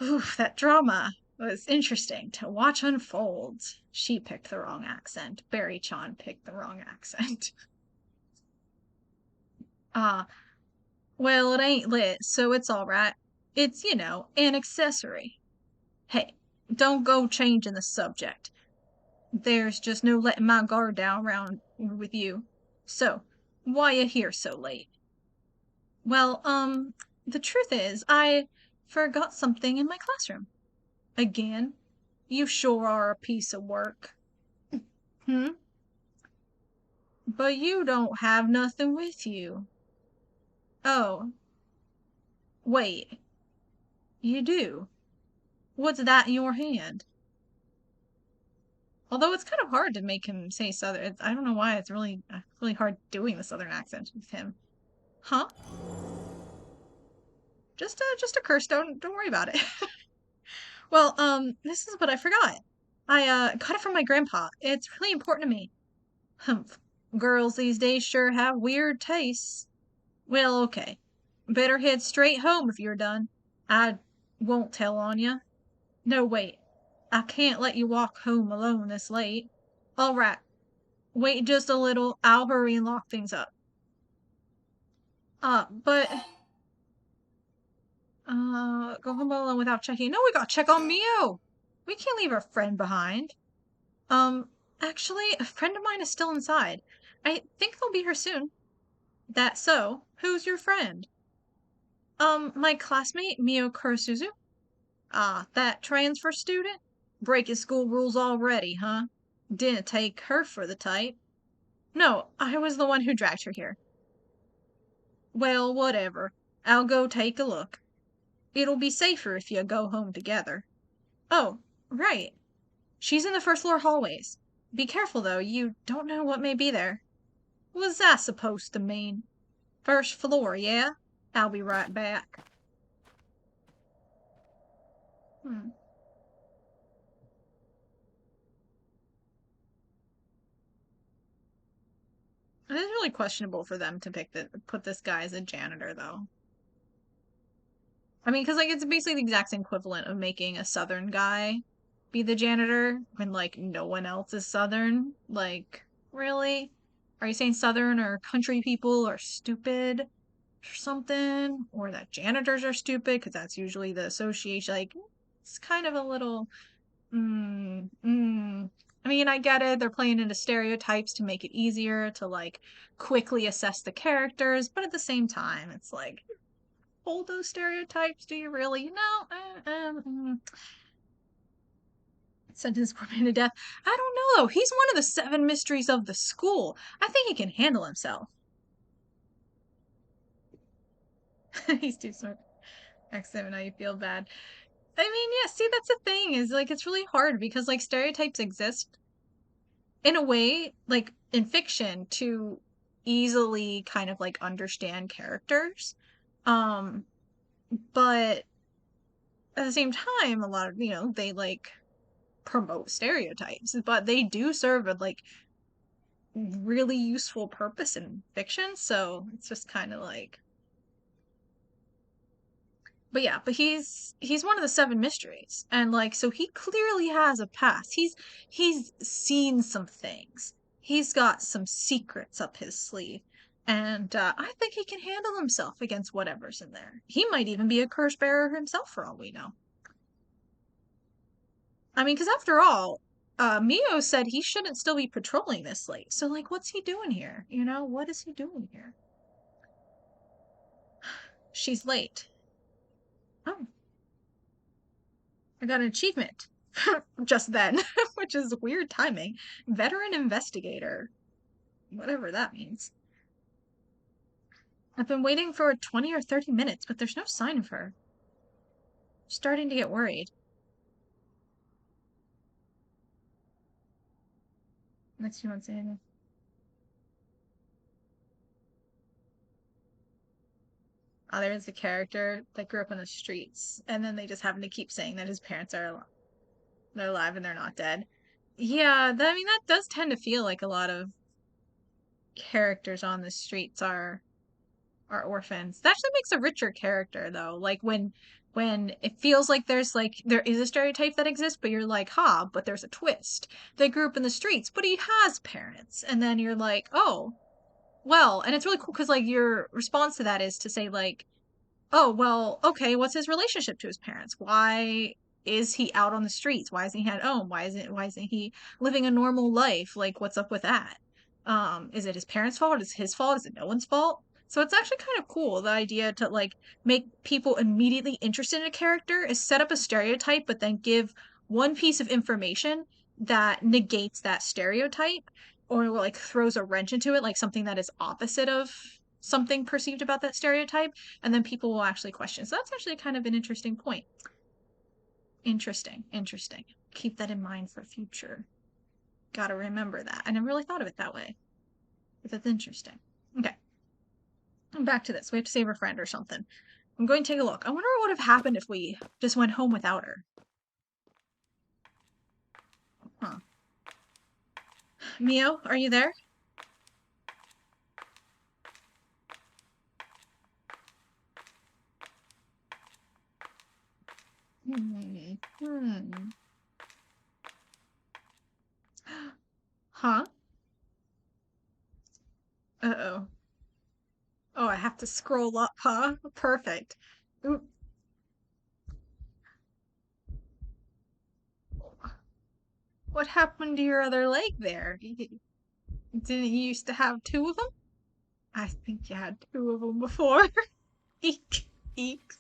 oof, that drama. was interesting to watch unfold. She picked the wrong accent. Barry-chan picked the wrong accent. Ah, well, it ain't lit, so it's all right. It's, an accessory. Hey, don't go changing the subject. There's just no letting my guard down round with you. So, why you here so late? Well, the truth is, I forgot something in my classroom. Again? You sure are a piece of work. Hmm? But you don't have nothing with you. Oh, wait. You do? What's that in your hand? Although it's kind of hard to make him say Southern. I don't know why it's really hard doing the Southern accent with him. Huh? Just a curse. Don't worry about it. Well, this is what I forgot. I got it from my grandpa. It's really important to me. Humph. Girls these days sure have weird tastes. Well, okay. Better head straight home if you're done. I won't tell on you. No, wait. I can't let you walk home alone this late. All right. Wait just a little. I'll hurry and lock things up. But go home alone without checking. No, we gotta check on Mio. We can't leave our friend behind. Um, actually, a friend of mine is still inside. I think they'll be here soon. That so? Who's your friend? My classmate, Mio Kurosuzu. Ah, that transfer student? Breaking school rules already, huh? Didn't take her for the type. No, I was the one who dragged her here. Well, whatever. I'll go take a look. It'll be safer if you go home together. Oh, right. She's in the first floor hallways. Be careful, though. You don't know what may be there. What's that supposed to mean? First floor, yeah? I'll be right back. Hmm. It is really questionable for them to put this guy as a janitor, though. I mean, because like it's basically the exact same equivalent of making a Southern guy be the janitor when like no one else is Southern. Like, really? Are you saying Southern or country people are stupid or something? Or that janitors are stupid? Because that's usually the association. Like, it's kind of a little. Mm, mm. I mean, I get it. They're playing into stereotypes to make it easier to like quickly assess the characters, but at the same time, it's like hold those stereotypes? Do you really? No. Sentence for me to death. I don't know though. He's one of the seven mysteries of the school. I think he can handle himself. He's too smart. X7, now you feel bad. I mean, yeah, see, that's the thing, is like it's really hard because like stereotypes exist in a way, like in fiction, to easily kind of like understand characters. Um, but at the same time, a lot of, they like promote stereotypes, but they do serve a like really useful purpose in fiction. So it's just kind of like, but yeah, but he's one of the seven mysteries, and like so he clearly has a past. He's seen some things. He's got some secrets up his sleeve. And I think he can handle himself against whatever's in there. He might even be a curse bearer himself, for all we know. I mean, because after all, Mio said he shouldn't still be patrolling this late. So, like, what's he doing here? What is he doing here? She's late. Oh, I got an achievement just then, which is weird timing. Veteran investigator, whatever that means. I've been waiting for 20 or 30 minutes, but there's no sign of her. Starting to get worried. Next few months in. Oh, there's a character that grew up on the streets, and then they just happen to keep saying that his parents are they're alive and they're not dead. Yeah, I mean that does tend to feel like a lot of characters on the streets are orphans. That actually makes a richer character though. Like when it feels like there is a stereotype that exists, but you're like, ha, but there's a twist. They grew up in the streets, but he has parents. And then you're like, oh, well, and it's really cool because like your response to that is to say like, oh, well, okay, what's his relationship to his parents? Why is he out on the streets? Why isn't he at home? Why isn't he living a normal life? Like, what's up with that? Is it his parents' fault? Is it his fault? Is it no one's fault? So it's actually kind of cool, the idea to like make people immediately interested in a character is set up a stereotype, but then give one piece of information that negates that stereotype or like throws a wrench into it, like something that is opposite of something perceived about that stereotype, and then people will actually question. So that's actually kind of an interesting point. Interesting, interesting. Keep that in mind for future. Gotta remember that. I never really thought of it that way, but that's interesting. Okay, back to this. We have to save her friend or something. I'm going to take a look. I wonder what would have happened if we just went home without her. Huh. Mio, are you there? Hmm. Hmm. Huh? Uh-oh. Oh, I have to scroll up, huh? Perfect. Oop. What happened to your other leg there? Didn't you used to have two of them? I think you had two of them before. Eek, eek.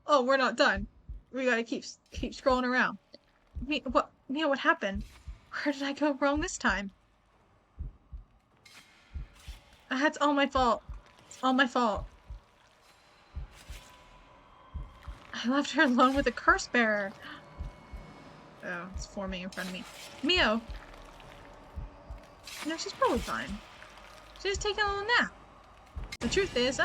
Oh, we're not done. We gotta keep scrolling around. What happened? Where did I go wrong this time? That's all my fault. It's all my fault. I left her alone with a curse bearer. Oh, it's forming in front of me. Mio! No, she's probably fine. She's just taking a little nap. The truth is,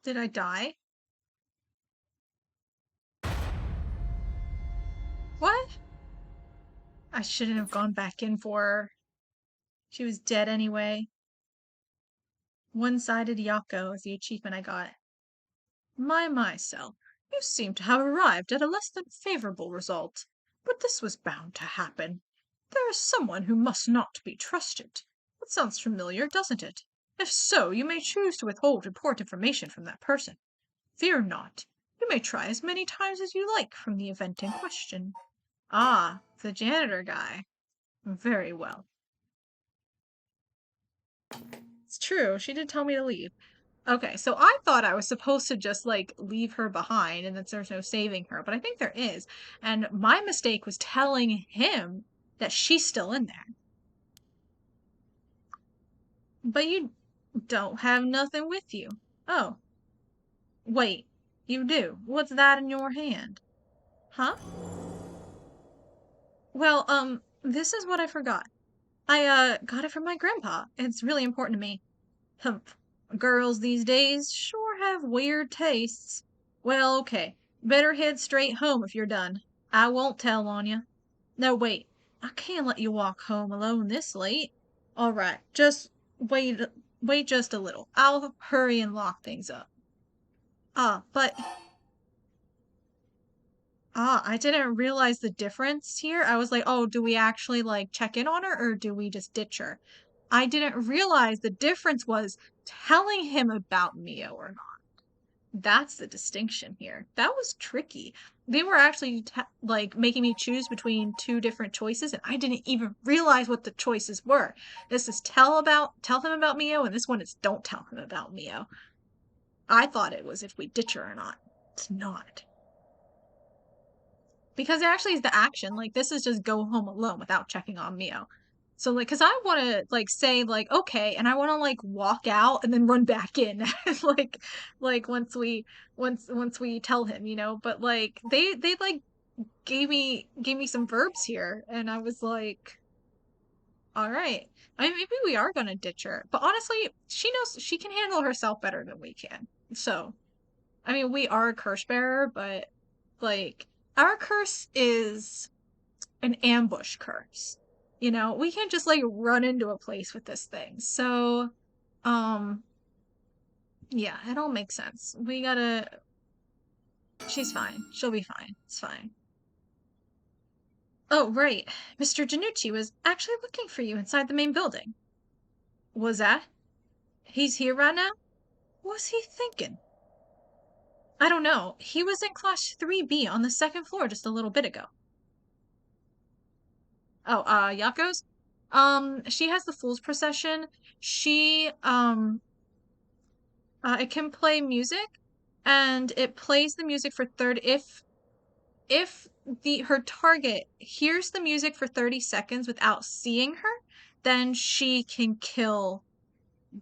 did I die? What? I shouldn't have gone back in for her. She was dead anyway. One-sided Yako is the achievement I got. My, Cell, you seem to have arrived at a less than favorable result. But this was bound to happen. There is someone who must not be trusted. That sounds familiar, doesn't it? If so, you may choose to withhold important information from that person. Fear not. You may try as many times as you like from the event in question. Ah, the janitor guy. Very well. It's true, she did tell me to leave. Okay, so I thought I was supposed to just like leave her behind and that there's no saving her, but I think there is. And my mistake was telling him that she's still in there. But you don't have nothing with you. Oh, wait, you do. What's that in your hand? Huh? Well, this is what I forgot. I got it from my grandpa. It's really important to me. Humph. Girls these days sure have weird tastes. Well, okay. Better head straight home if you're done. I won't tell on you. No, wait. I can't let you walk home alone this late. All right. Just wait just a little. I'll hurry and lock things up. But I didn't realize the difference here. I was like, "Oh, do we actually like check in on her or do we just ditch her?" I didn't realize the difference was telling him about Mio or not. That's the distinction here. That was tricky. They were actually like making me choose between two different choices, and I didn't even realize what the choices were. This is tell him about Mio, and this one is don't tell him about Mio. I thought it was if we ditch her or not. It's not. Because it actually is the action. Like this is just go home alone without checking on Mio. So like, cause I want to like say like okay, and I want to like walk out and then run back in, like once we tell him, you know. But like they like gave me some verbs here, and I was like, all right. I mean, maybe we are gonna ditch her, but honestly, she knows she can handle herself better than we can. So I mean, we are a curse bearer, but like our curse is an ambush curse. We can't just like run into a place with this thing. So, um, yeah, it all makes sense. She's fine. She'll be fine. It's fine. Oh, right. Mr. Janucci was actually looking for you inside the main building. Was that? He's here right now? What's he thinking? I don't know. He was in class 3B on the second floor just a little bit ago. Oh, Yako's? She has the Fool's Procession. She, it can play music, and it plays the music for third if the her target hears the music for 30 seconds without seeing her, then she can kill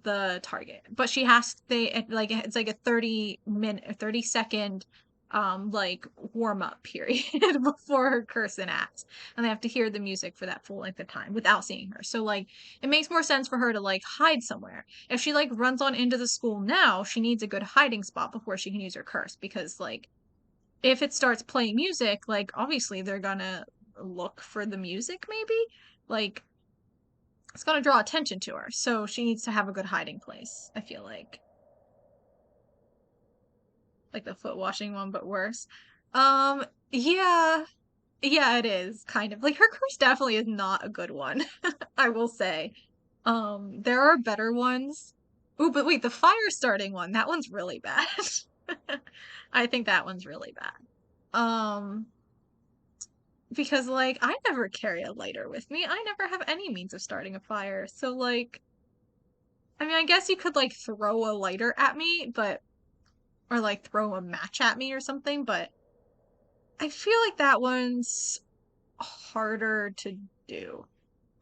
the target. But she has they like it's like a 30-second like warm up period before her curse acts. And they have to hear the music for that full length of time without seeing her. So like it makes more sense for her to like hide somewhere. If she like runs on into the school now, she needs a good hiding spot before she can use her curse because like if it starts playing music, like obviously they're gonna look for the music maybe. Like it's gonna draw attention to her, so she needs to have a good hiding place, I feel like the foot washing one, but worse. Yeah, yeah, it is kind of like her curse definitely is not a good one, I will say. There are better ones. Ooh, but wait, the fire starting one, that one's really bad. I think that one's really bad. Because like I never carry a lighter with me. I never have any means of starting a fire. So like I mean, I guess you could like throw a lighter at me, but or like throw a match at me or something, but I feel like that one's harder to do.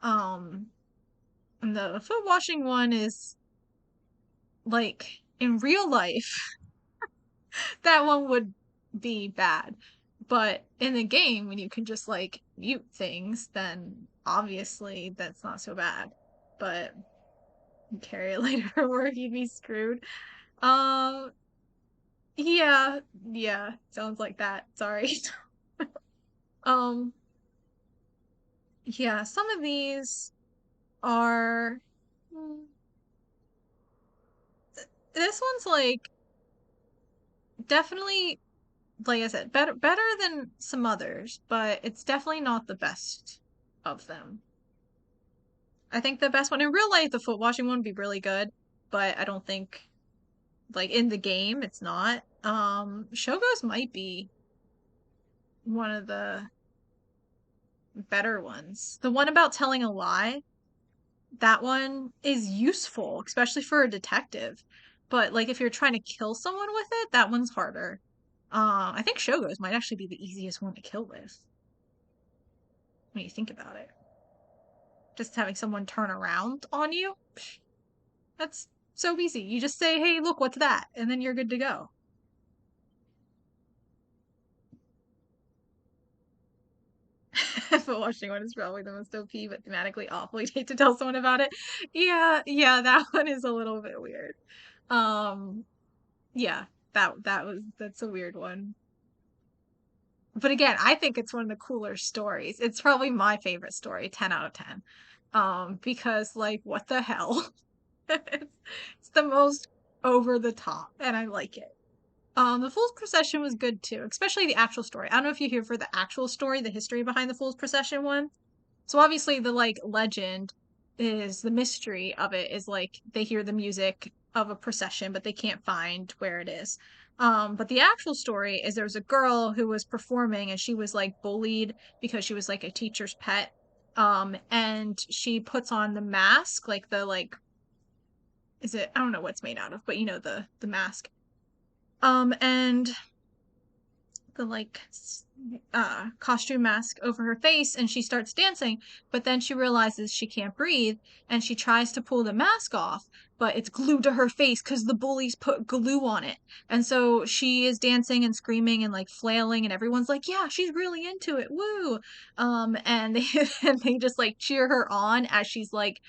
Um, and the foot washing one is like in real life, that one would be bad. But in the game, when you can just like mute things, then obviously that's not so bad. But carry a lighter or you'd be screwed. Um, yeah, yeah, sounds like that. Sorry. Um, yeah, some of these are mm, this one's like definitely like I said, better than some others, but it's definitely not the best of them. I think the best one in real life, the foot washing one would be really good, but I don't think like in the game it's not. Shogo's might be one of the better ones. The one about telling a lie, that one is useful, especially for a detective. But like if you're trying to kill someone with it, that one's harder. I think Shogo's might actually be the easiest one to kill with when you think about it. Just having someone turn around on you, that's so easy. You just say, "Hey, look, what's that?" and then you're good to go. But watching one is probably the most OP, but thematically awful. You'd hate to tell someone about it. Yeah, yeah, that one is a little bit weird. Um, yeah, that's a weird one. But again, I think it's one of the cooler stories. It's probably my favorite story, 10 out of 10. Because like what the hell? It's the most over the top and I like it. The Fool's Procession was good too, especially the actual story. I don't know if you're here for the actual story, the history behind the Fool's Procession one. So obviously the like legend is the mystery of it is like they hear the music of a procession, but they can't find where it is. But the actual story is there was a girl who was performing and she was like bullied because she was like a teacher's pet. And she puts on the mask, like the like is it I don't know what's made out of, but you know the mask. And the like costume mask over her face and she starts dancing, but then she realizes she can't breathe and she tries to pull the mask off, but it's glued to her face because the bullies put glue on it. And so she is dancing and screaming and like flailing and everyone's like, yeah, she's really into it. Woo. And they and they just like cheer her on as she's like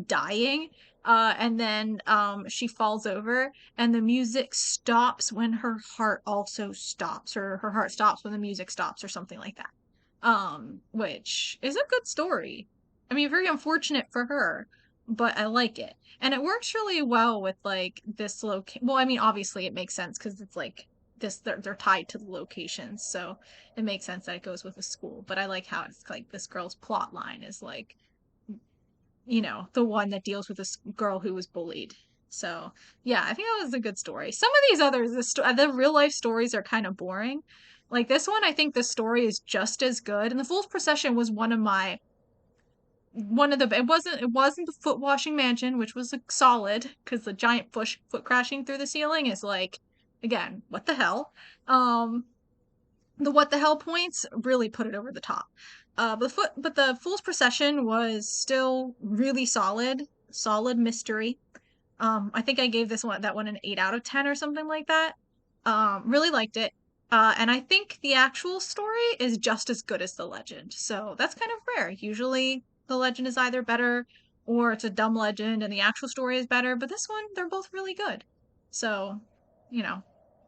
dying. And then she falls over and the music stops when her heart also stops, or her heart stops when the music stops, or something like that. Which is a good story. I mean, very unfortunate for her, but I like it. And it works really well with like this well, I mean, obviously it makes sense because it's like this they're tied to the locations, so it makes sense that it goes with the school. But I like how it's like this girl's plot line is like, the one that deals with this girl who was bullied. So, yeah, I think that was a good story. Some of these others, the real life stories are kind of boring. Like this one, I think the story is just as good. And the Fool's Procession was it wasn't the foot washing mansion, which was like, solid because the giant foot crashing through the ceiling is like, again, what the hell. Um, the what the hell points really put it over the top. But the Fool's Procession was still really solid mystery. I think I gave that one an 8 out of 10 or something like that. Really liked it. And I think the actual story is just as good as the legend. So that's kind of rare. Usually the legend is either better or it's a dumb legend and the actual story is better, but this one, they're both really good. So, you know.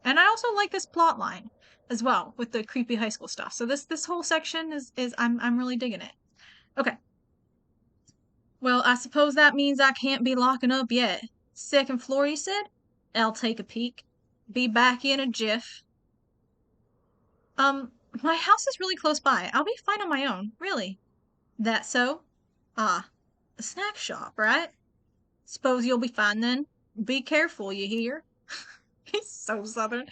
And I also like this plot line as well with the creepy high school stuff. So this whole section is I'm really digging it. Okay. Well, I suppose that means I can't be locking up yet. Second floor, you said? I'll take a peek. Be back in a jiff. Um, my house is really close by. I'll be fine on my own, really. That so? Ah, a snack shop, right? Suppose you'll be fine then. Be careful, you hear? He's so southern.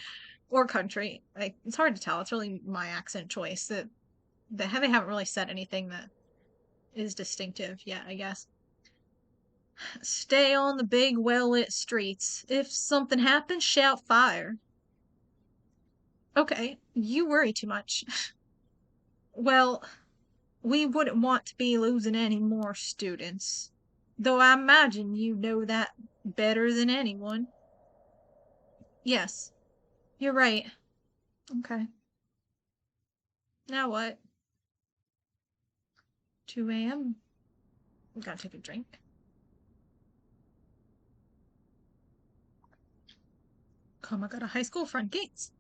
Or country. Like, it's hard to tell. It's really my accent choice. They haven't really said anything that is distinctive yet, I guess. Stay on the big, well-lit streets. If something happens, shout fire. Okay, you worry too much. Well, we wouldn't want to be losing any more students. Though I imagine you know that better than anyone. Yes, you're right. Okay. Now what? 2 a.m. Gotta take a drink. Come, I got a high school front gates.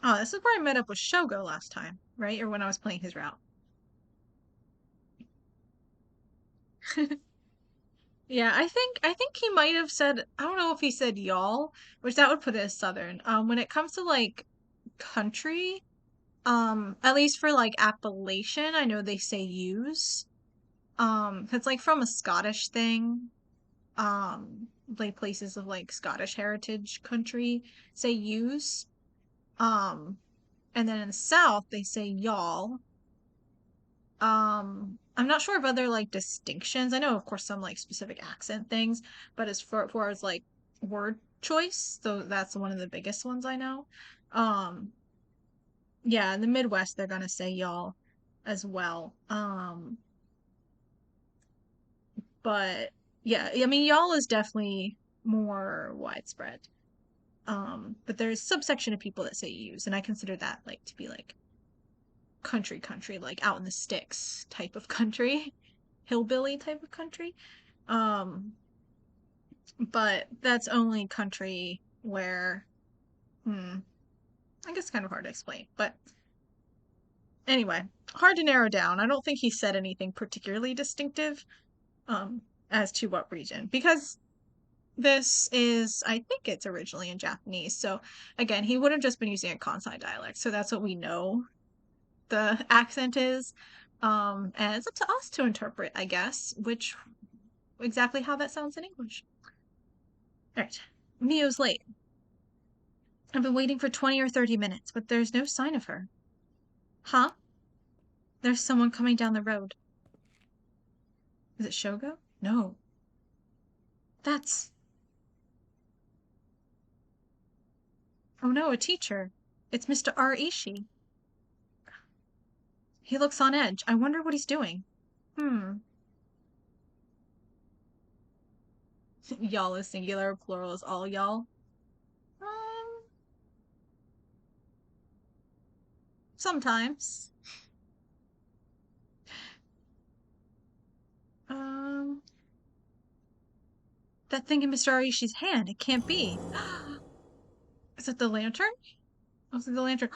Oh, this is where I met up with Shogo last time, right? Or when I was playing his route. Yeah, I think he might have said, I don't know if he said y'all, which that would put it as southern. When it comes to like country, at least for like appellation, I know they say use. It's like from a Scottish thing. Like places of like Scottish heritage country say use. Um, and then in the South they say y'all. I'm not sure of other like distinctions. I know, of course, some like specific accent things, but as far as like word choice, so that's one of the biggest ones I know. Um, yeah, in the Midwest they're gonna say y'all as well. But yeah, I mean y'all is definitely more widespread. But there's subsection of people that say use, and I consider that like to be like country, like out in the sticks type of country, hillbilly type of country. Um, but that's only country where, hmm, I guess it's kind of hard to explain. But anyway, hard to narrow down. I don't think he said anything particularly distinctive, as to what region, because this is, I think it's originally in Japanese. So again, he would have just been using a Kansai dialect. So that's what we know the accent is. And it's up to us to interpret, I guess, which exactly how that sounds in English. All right. Mio's late. I've been waiting for 20 or 30 minutes, but there's no sign of her. Huh? There's someone coming down the road. Is it Shogo? No. That's. Oh no, a teacher. It's Mr. Arishi. He looks on edge. I wonder what he's doing. Hmm. Y'all is singular, plural is all y'all. Um, sometimes. Um, that thing in Mr. Arishi's hand. It can't be. Is it the lantern? Was it the lantern?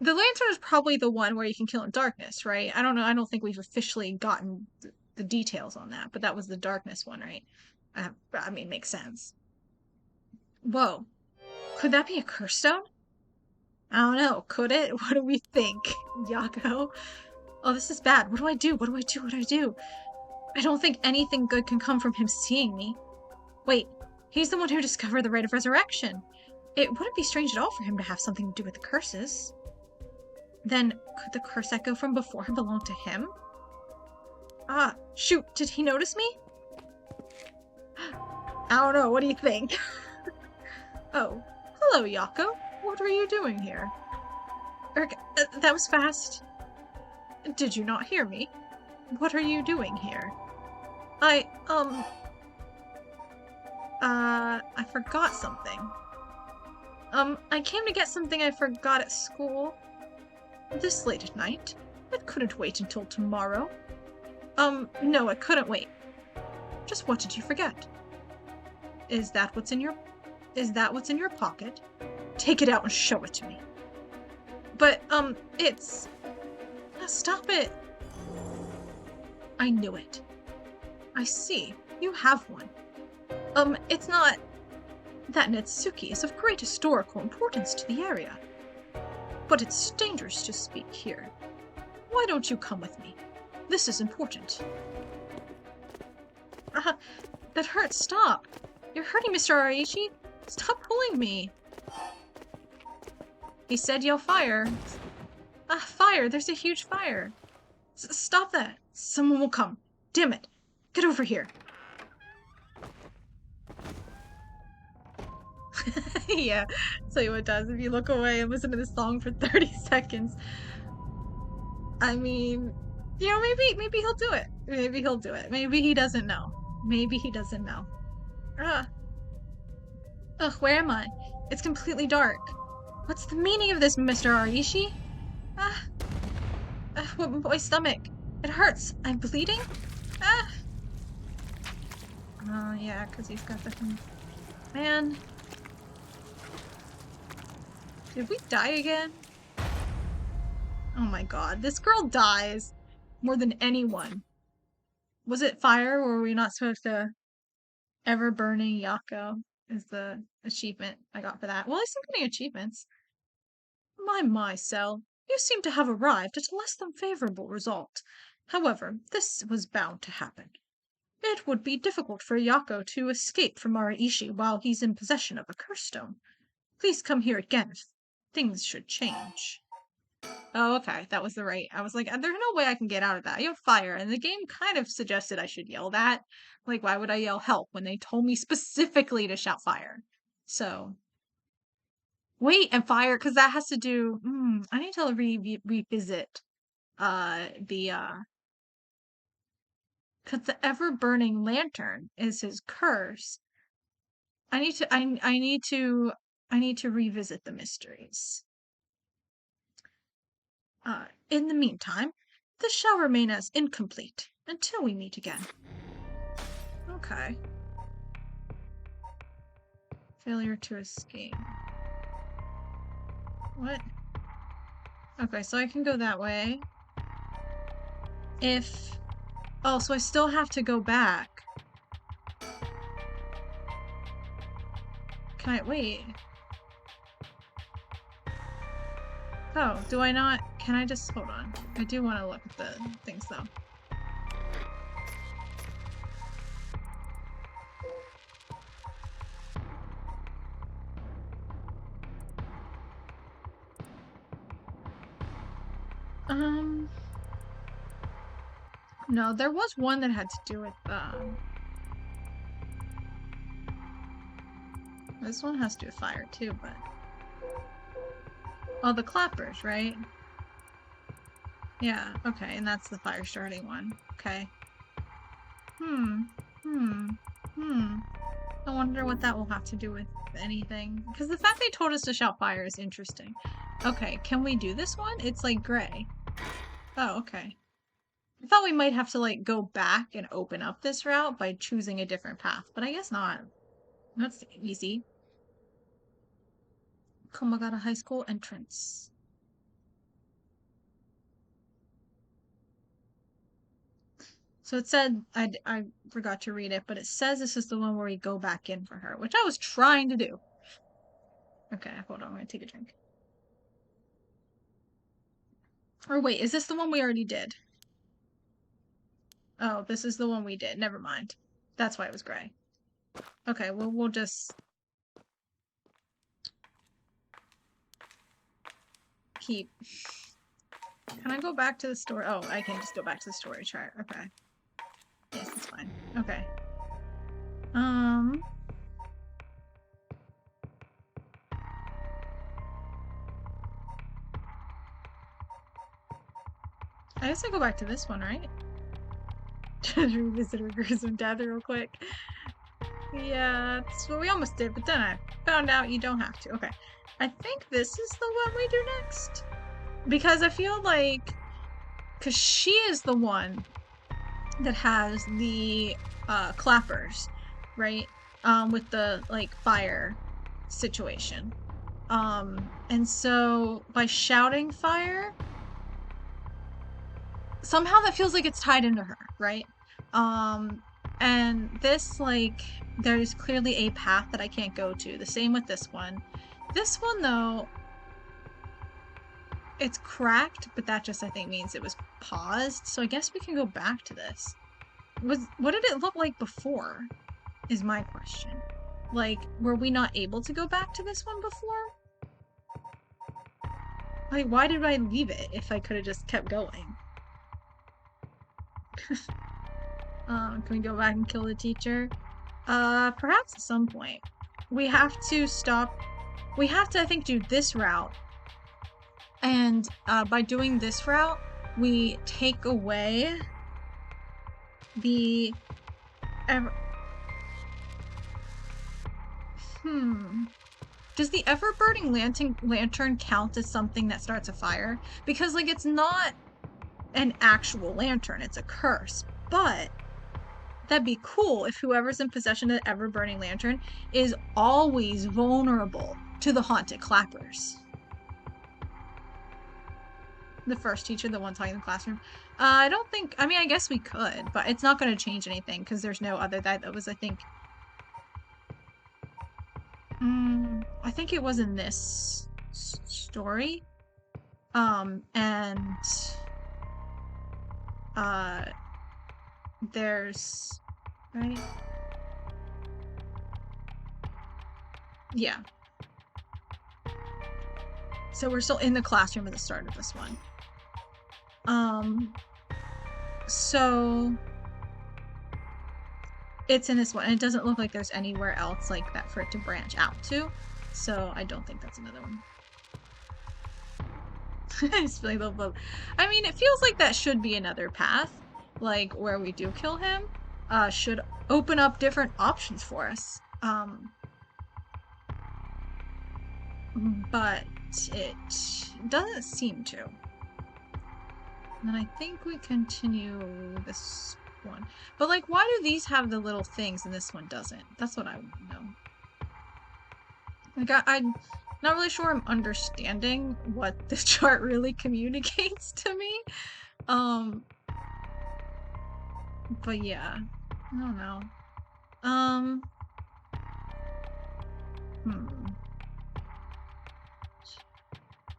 The lantern is probably the one where you can kill in darkness, right? I don't know. I don't think we've officially gotten the details on that, but that was the darkness one, right? I mean, makes sense. Whoa. Could that be a curse stone? I don't know. Could it? What do we think, Yako? Oh, this is bad. What do I do? What do I do? What do I do? I don't think anything good can come from him seeing me. Wait, he's the one who discovered the rite of resurrection. It wouldn't be strange at all for him to have something to do with the curses. Then, could the curse echo from before belong to him? Ah, shoot, did he notice me? I don't know, what do you think? Oh, hello, Yako. What are you doing here? That was fast. Did you not hear me? What are you doing here? I forgot something. I came to get something I forgot at school. This late at night? It couldn't wait until tomorrow. No, it couldn't wait. Just what did you forget? Is that what's in your pocket? Take it out and show it to me. But, it's... Stop it! I knew it. I see. You have one. It's not... That Netsuki is of great historical importance to the area. But it's dangerous to speak here. Why don't you come with me? This is important. That hurts. Stop. You're hurting Mr. Araishi. Stop pulling me. He said yell fire. Fire. There's a huge fire. Stop that. Someone will come. Damn it. Get over here. Yeah, tell you what it does. If you look away and listen to this song for 30 seconds, I mean, you know, maybe he'll do it. Maybe he'll do it. Maybe he doesn't know. Maybe he doesn't know. Ugh, where am I? It's completely dark. What's the meaning of this, Mr. Araishi? My stomach. It hurts. I'm bleeding? Oh, yeah, because he's got the thing. Man. Did we die again? Oh my god, this girl dies more than anyone. Was it fire, or were we not supposed to... Ever burning Yako is the achievement I got for that. Well, at least I'm getting achievements. My, Cell. You seem to have arrived at a less than favorable result. However, this was bound to happen. It would be difficult for Yako to escape from Araishi while he's in possession of a curse stone. Please come here again if things should change. Oh, okay. That was the right. I was like, there's no way I can get out of that. You have fire, and the game kind of suggested I should yell that. Like, why would I yell help when they told me specifically to shout fire? So, wait, and fire, because that has to do. I need to revisit because the ever burning lantern is his curse. I need to revisit the mysteries. In the meantime, this shall remain as incomplete until we meet again. Okay. Failure to escape. What? Okay, so I can go that way. If... Oh, so I still have to go back. Can I... Wait. Oh, do I not... Can I just... Hold on. I do want to look at the things, though. No, there was one that had to do with, This one has to do with fire, too, but... Oh, the clappers, right? Yeah, okay, and that's the fire starting one. Okay. I wonder what that will have to do with anything. Because the fact they told us to shout fire is interesting. Okay, can we do this one? It's like gray. Oh, okay. I thought we might have to like go back and open up this route by choosing a different path, but I guess not. That's easy. Komagata High School entrance. So it said, I forgot to read it, but it says this is the one where we go back in for her, which I was trying to do. Okay, hold on, I'm gonna take a drink. Or wait, is this the one we already did? Oh, this is the one we did. Never mind. That's why it was gray. Okay, well, we'll just keep. Can I go back to the store? Oh, I can just go back to the storage chart. Okay. Yes, that's fine. Okay. I guess I go back to this one, right? Just revisit her gruesome death real quick. Yeah, that's what we almost did, but then I found out you don't have to. Okay. I think this is the one we do next. Because I feel like... Because she is the one that has the clappers, right? With the, like, fire situation. And so by shouting fire... Somehow that feels like it's tied into her, right? And this, like, there's clearly a path that I can't go to. The same with this one. This one, though, it's cracked, but that just, I think, means it was paused. So I guess we can go back to this. What did it look like before, is my question. Like, were we not able to go back to this one before? Like, why did I leave it if I could have just kept going? Can we go back and kill the teacher? Perhaps at some point. We have to stop. We have to, I think, do this route. And by doing this route, we take away the... Does the ever-burning lantern count as something that starts a fire? Because, like, it's not an actual lantern, it's a curse. But that'd be cool if whoever's in possession of the ever-burning lantern is always vulnerable to the haunted clappers. The first teacher, the one talking in the classroom. I don't think... I mean, I guess we could, but it's not going to change anything because there's no other... That was, I think... I think it was in this story. And... there's... Right? Yeah. So we're still in the classroom at the start of this one. So... It's in this one, and it doesn't look like there's anywhere else like that for it to branch out to. So I don't think that's another one. I mean, it feels like that should be another path, like where we do kill him, should open up different options for us. But it doesn't seem to. And I think we continue this one. But, like, why do these have the little things and this one doesn't? That's what I want to know. Like, I'm not really sure I'm understanding what this chart really communicates to me. But yeah. I don't know.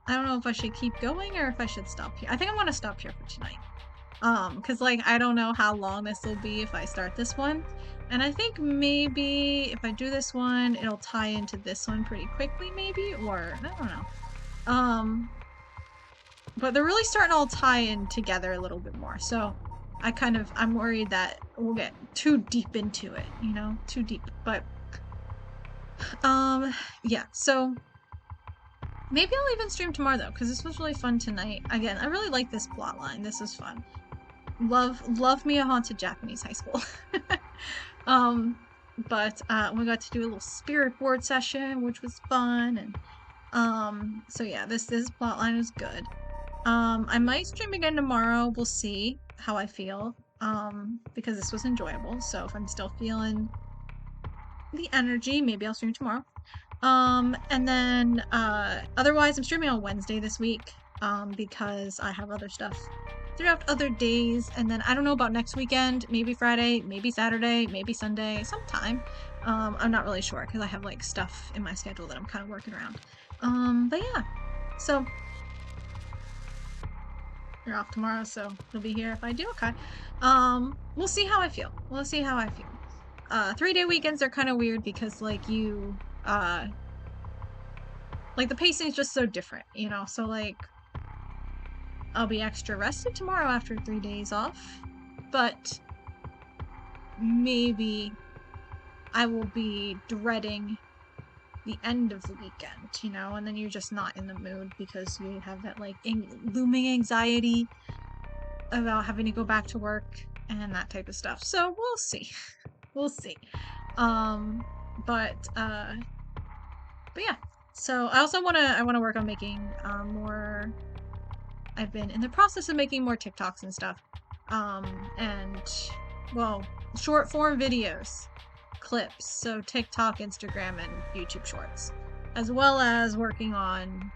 I don't know if I should keep going or if I should stop here. I think I want to stop here for tonight. Because, like, I don't know how long this will be if I start this one. And I think maybe if I do this one, it'll tie into this one pretty quickly, maybe? Or, I don't know. But they're really starting to all tie in together a little bit more. So, I'm worried that we'll get too deep into it, you know? Too deep. But, yeah, so... Maybe I'll even stream tomorrow, though, because this was really fun tonight. Again, I really like this plotline. This is fun. Love me a haunted Japanese high school. But we got to do a little spirit board session, which was fun, and so yeah, this plotline is good. I might stream again tomorrow. We'll see how I feel, because this was enjoyable. So if I'm still feeling the energy, maybe I'll stream tomorrow. And then otherwise, I'm streaming on Wednesday this week, because I have other stuff throughout other days, and then I don't know about next weekend, maybe Friday, maybe Saturday, maybe Sunday, sometime. I'm not really sure because I have like stuff in my schedule that I'm kind of working around. But yeah, so you're off tomorrow, so you'll be here if I do. Okay. We'll see how I feel. We'll see how I feel. 3-day weekends are kind of weird because like like the pacing is just so different, you know? So like I'll be extra rested tomorrow after 3 days off, but maybe I will be dreading the end of the weekend, you know, and then you're just not in the mood because you have that like looming anxiety about having to go back to work and that type of stuff. So we'll see. We'll see. Um, but yeah. So I wanna work on making more. I've been in the process of making more TikToks and stuff. And well, short form videos, clips, so TikTok, Instagram, and YouTube Shorts, as well as working on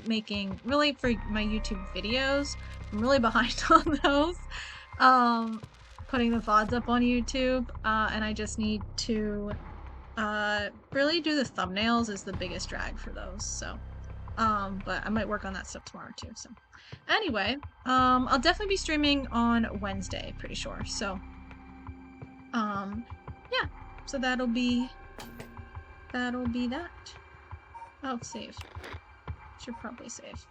making really for my YouTube videos. I'm really behind on those. Putting the VODs up on YouTube, and I just need to really do the thumbnails is the biggest drag for those. So, but I might work on that stuff tomorrow too. So, anyway, I'll definitely be streaming on Wednesday, pretty sure. So, yeah. So that'll be that. Oh, save. Should probably save.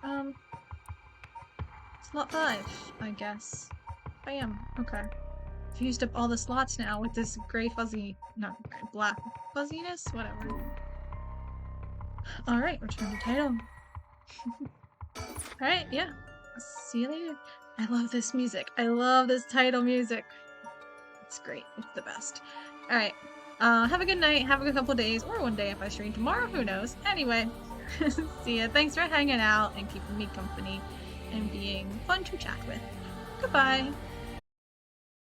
Slot 5, I guess. Bam. Okay. I've used up all the slots now with this gray fuzzy, not gray, black fuzziness, whatever. Alright, return to title. Alright, yeah. See you later. I love this music. I love this title music. It's great. It's the best. Alright. Have a good night. Have a good couple days. Or one day if I stream tomorrow. Who knows? Anyway. See ya. Thanks for hanging out and keeping me company and being fun to chat with. Goodbye.